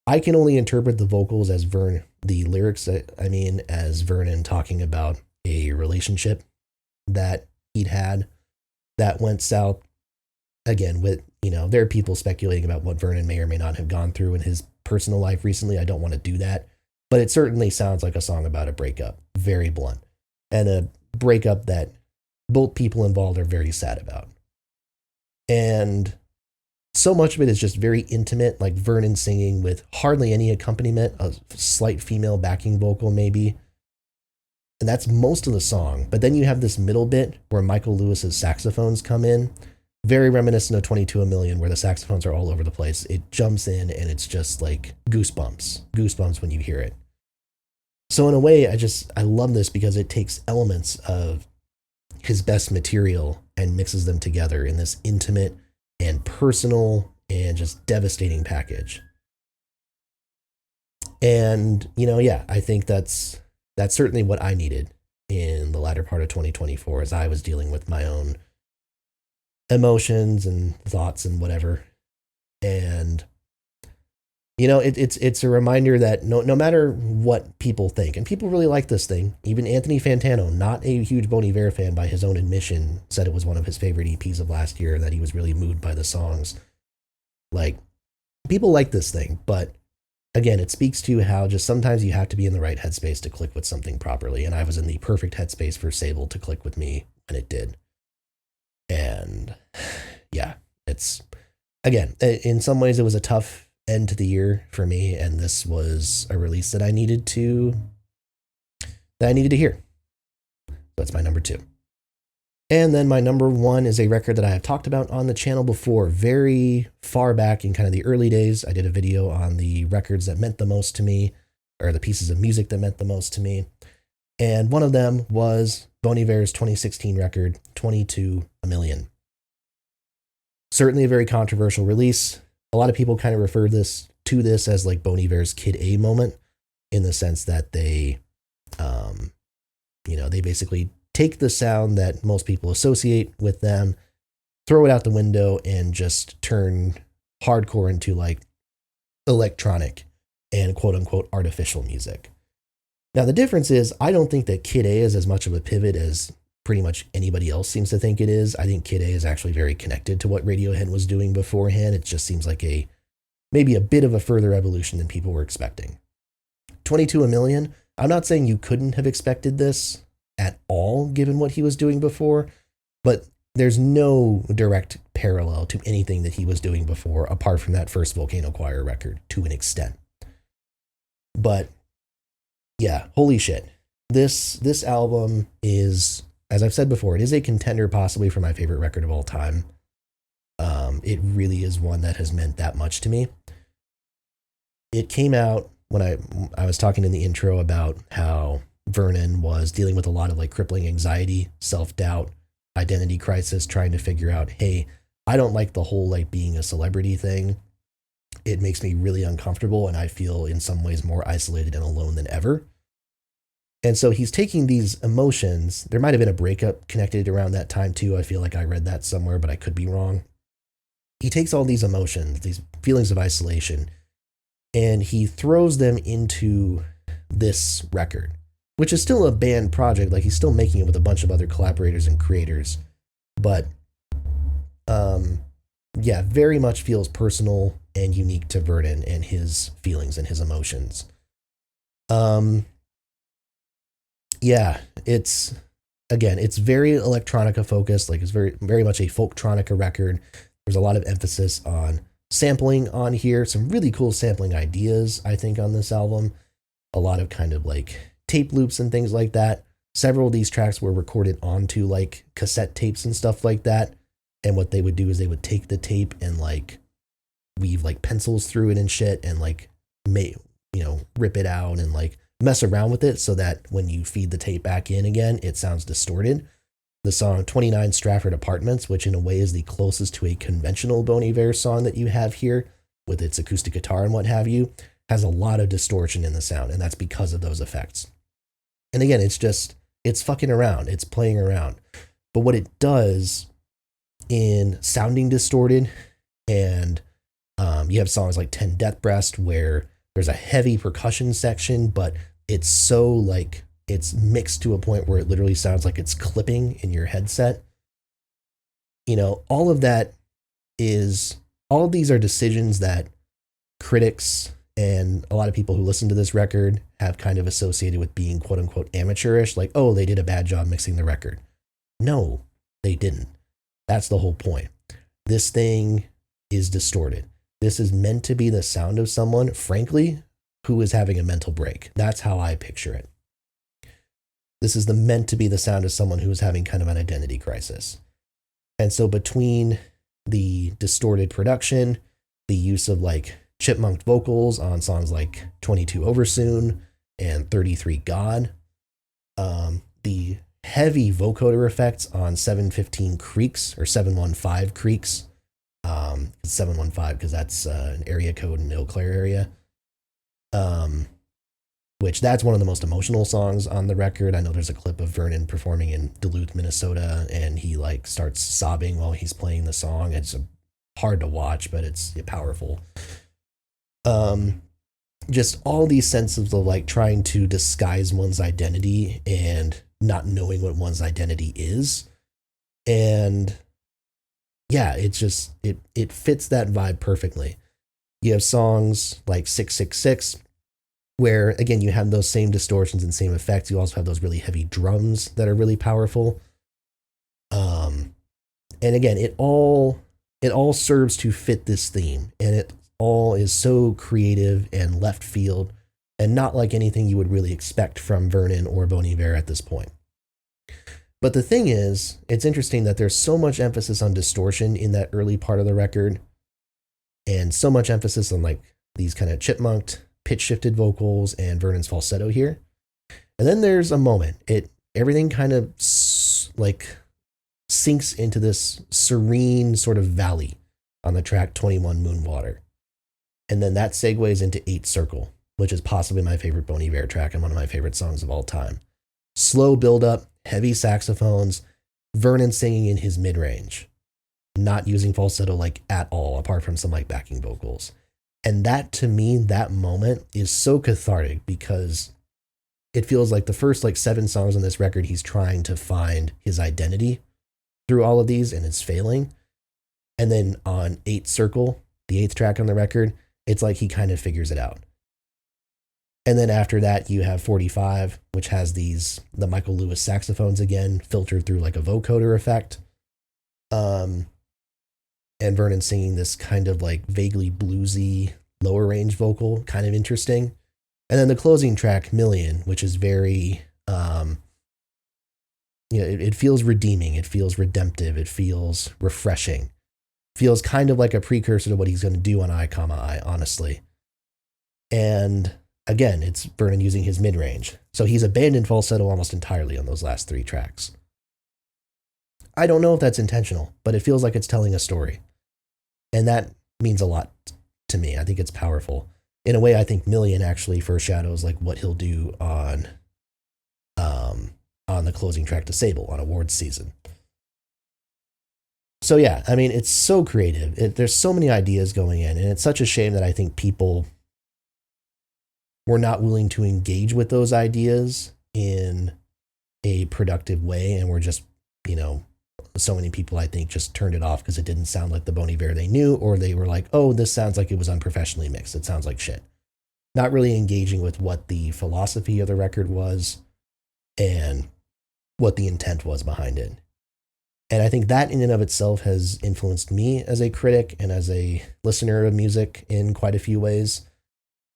I can only interpret the vocals as the lyrics, as Vernon talking about a relationship that he'd had that went south. Again, with, there are people speculating about what Vernon may or may not have gone through in his personal life recently. I don't want to do that, but it certainly sounds like a song about a breakup, very blunt, and a breakup that both people involved are very sad about. And so much of it is just very intimate, like Vernon singing with hardly any accompaniment, a slight female backing vocal maybe. And that's most of the song. But then you have this middle bit where Michael Lewis's saxophones come in, very reminiscent of 22 a Million, where the saxophones are all over the place. It jumps in and it's just like goosebumps when you hear it. So in a way, I love this because it takes elements of his best material and mixes them together in this intimate and personal and just devastating package. And, I think that's certainly what I needed in the latter part of 2024 as I was dealing with my own emotions and thoughts and whatever. And it's a reminder that no matter what people think, and people really like this thing. Even Anthony Fantano, not a huge Bon Iver fan by his own admission, said it was one of his favorite EPs of last year, that he was really moved by the songs. Like, people like this thing, but again, it speaks to how just sometimes you have to be in the right headspace to click with something properly, and I was in the perfect headspace for Sable to click with me when it did. And yeah, it's, again, in some ways it was a tough end to the year for me, and this was a release that I needed to hear. So that's my number 2. And then my number 1 is a record that I have talked about on the channel before, very far back in kind of the early days. I did a video on the records that meant the most to me, or the pieces of music that meant the most to me. And one of them was Bon Iver's 2016 record, 22 a Million. Certainly a very controversial release. A lot of people kind of refer to this as like Bon Iver's Kid A moment, in the sense that they basically take the sound that most people associate with them, throw it out the window, and just turn hardcore into like electronic and quote unquote artificial music. Now, the difference is, I don't think that Kid A is as much of a pivot as pretty much anybody else seems to think it is. I think Kid A is actually very connected to what Radiohead was doing beforehand. It just seems like maybe a bit of a further evolution than people were expecting. 22 a Million, I'm not saying you couldn't have expected this at all, given what he was doing before, but there's no direct parallel to anything that he was doing before, apart from that first Volcano Choir record, to an extent. But yeah, holy shit. This album is, as I've said before, it is a contender possibly for my favorite record of all time. It really is one that has meant that much to me. It came out when I was talking in the intro about how Vernon was dealing with a lot of like crippling anxiety, self-doubt, identity crisis, trying to figure out, hey, I don't like the whole like being a celebrity thing. It makes me really uncomfortable, and I feel in some ways more isolated and alone than ever. And so he's taking these emotions. There might have been a breakup connected around that time too. I feel like I read that somewhere, but I could be wrong. He takes all these emotions, these feelings of isolation, and he throws them into this record, which is still a band project. Like, he's still making it with a bunch of other collaborators and creators, but yeah, very much feels personal and unique to Vernon and his feelings and his emotions. Yeah, it's very electronica focused. Like, it's very, very much a folktronica record. There's a lot of emphasis on sampling on here. Some really cool sampling ideas, I think, on this album. A lot of kind of like tape loops and things like that. Several of these tracks were recorded onto like cassette tapes and stuff like that. And what they would do is they would take the tape and like weave like pencils through it and shit, and like rip it out and like mess around with it so that when you feed the tape back in again, it sounds distorted. The song 29 Stratford Apartments, which in a way is the closest to a conventional Bon Iver song that you have here, with its acoustic guitar and what have you, has a lot of distortion in the sound, and that's because of those effects. And again, it's fucking around, it's playing around. But what it does in sounding distorted, and you have songs like 10 Death Breast where there's a heavy percussion section, but it's so like, it's mixed to a point where it literally sounds like it's clipping in your headset. You know, all of these are decisions that critics and a lot of people who listen to this record have kind of associated with being quote unquote amateurish, like, oh, they did a bad job mixing the record. No, they didn't. That's the whole point. This thing is distorted. This is meant to be the sound of someone, frankly, who is having a mental break. That's how I picture it. This is meant to be the sound of someone who is having kind of an identity crisis. And so between the distorted production, the use of like chipmunked vocals on songs like 22 Oversoon and 33 God, the heavy vocoder effects on 715 Creeks or 715 Creeks, 715 because that's an area code in Eau Claire area, which that's one of the most emotional songs on the record. I know there's a clip of Vernon performing in Duluth, Minnesota, and he like starts sobbing while he's playing the song. It's hard to watch, but it's powerful. Just all these senses of like trying to disguise one's identity and not knowing what one's identity is. And yeah, it's just, it fits that vibe perfectly. You have songs like 666, where again, you have those same distortions and same effects. You also have those really heavy drums that are really powerful. And again, it all serves to fit this theme, and it all is so creative and left field and not like anything you would really expect from Vernon or Bon Iver at this point. But the thing is, it's interesting that there's so much emphasis on distortion in that early part of the record, and so much emphasis on like these kind of chipmunked, pitch shifted vocals and Vernon's falsetto here. And then there's a moment, everything kind of like sinks into this serene sort of valley on the track 21 Moonwater. And then that segues into 8 Circle, which is possibly my favorite Bon Iver track and one of my favorite songs of all time. Slow build up, heavy saxophones, Vernon singing in his mid-range, not using falsetto like at all, apart from some like backing vocals. And that, to me, that moment is so cathartic because it feels like the first like 7 songs on this record, he's trying to find his identity through all of these and it's failing. And then on 8 Circle, the 8th track on the record, it's like he kind of figures it out. And then after that, you have 45, which has the Michael Lewis saxophones again, filtered through like a vocoder effect. And Vernon singing this kind of like vaguely bluesy lower range vocal, kind of interesting. And then the closing track, Million, which is very, it feels redeeming. It feels redemptive. It feels refreshing. Feels kind of like a precursor to what he's going to do on I, honestly. And again, it's Vernon using his mid-range. So he's abandoned falsetto almost entirely on those last 3 tracks. I don't know if that's intentional, but it feels like it's telling a story. And that means a lot to me. I think it's powerful. In a way, I think Million actually foreshadows like what he'll do on the closing track to Sable on awards season. So yeah, I mean, it's so creative. There's so many ideas going in, and it's such a shame that I think people were not willing to engage with those ideas in a productive way, and we're just, so many people, I think, just turned it off because it didn't sound like the Bon Iver they knew, or they were like, oh, this sounds like it was unprofessionally mixed. It sounds like shit. Not really engaging with what the philosophy of the record was and what the intent was behind it. And I think that in and of itself has influenced me as a critic and as a listener of music in quite a few ways.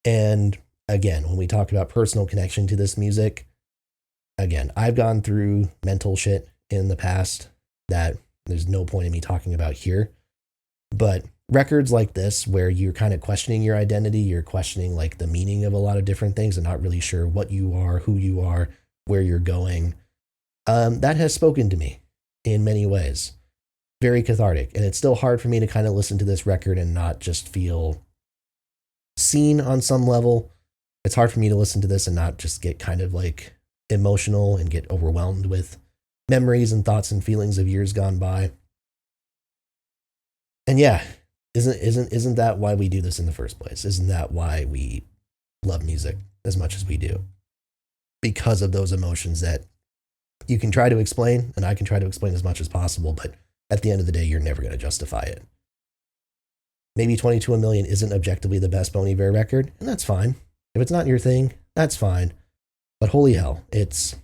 And again, when we talk about personal connection to this music, again, I've gone through mental shit in the past that there's no point in me talking about here. But records like this, where you're kind of questioning your identity, you're questioning like the meaning of a lot of different things and not really sure what you are, who you are, where you're going, that has spoken to me. in many ways. Very cathartic. And it's still hard for me to kind of listen to this record and not just feel seen on some level. It's hard for me to listen to this and not just get kind of like emotional and get overwhelmed with memories and thoughts and feelings of years gone by. And yeah, isn't that why we do this in the first place? Isn't that why we love music as much as we do? Because of those emotions that you can try to explain, and I can try to explain as much as possible, but at the end of the day, you're never going to justify it. Maybe 22 a Million isn't objectively the best Bon Iver record, and that's fine. If it's not your thing, that's fine. But holy hell, it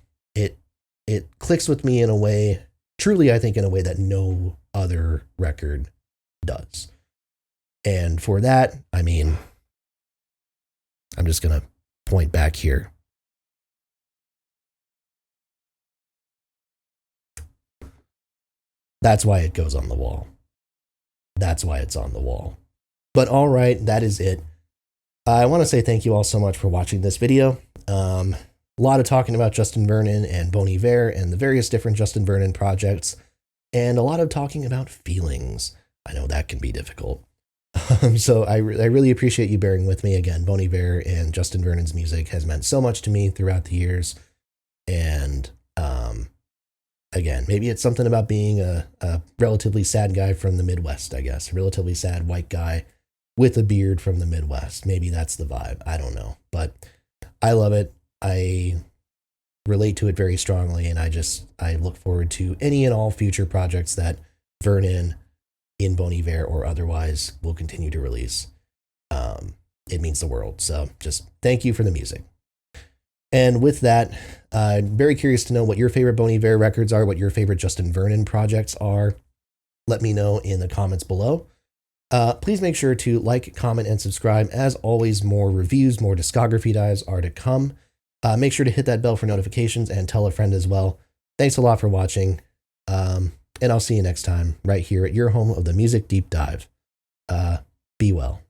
clicks with me in a way, truly I think in a way that no other record does. And for that, I mean, I'm just going to point back here. That's why it goes on the wall. That's why it's on the wall. But all right, that is it. I want to say thank you all so much for watching this video. A lot of talking about Justin Vernon and Bon Iver and the various different Justin Vernon projects, and a lot of talking about feelings. I know that can be difficult. So I really appreciate you bearing with me. Again, Bon Iver and Justin Vernon's music has meant so much to me throughout the years. And again, maybe it's something about being a relatively sad guy from the Midwest, I guess. A relatively sad white guy with a beard from the Midwest. Maybe that's the vibe. I don't know. But I love it. I relate to it very strongly, and I look forward to any and all future projects that Vernon, in Bon Iver or otherwise, will continue to release. It means the world. So just thank you for the music. And with that, I'm very curious to know what your favorite Bon Iver records are, what your favorite Justin Vernon projects are. Let me know in the comments below. Please make sure to like, comment, and subscribe. As always, more reviews, more discography dives are to come. Make sure to hit that bell for notifications and tell a friend as well. Thanks a lot for watching. And I'll see you next time right here at your home of the Music Deep Dive. Be well.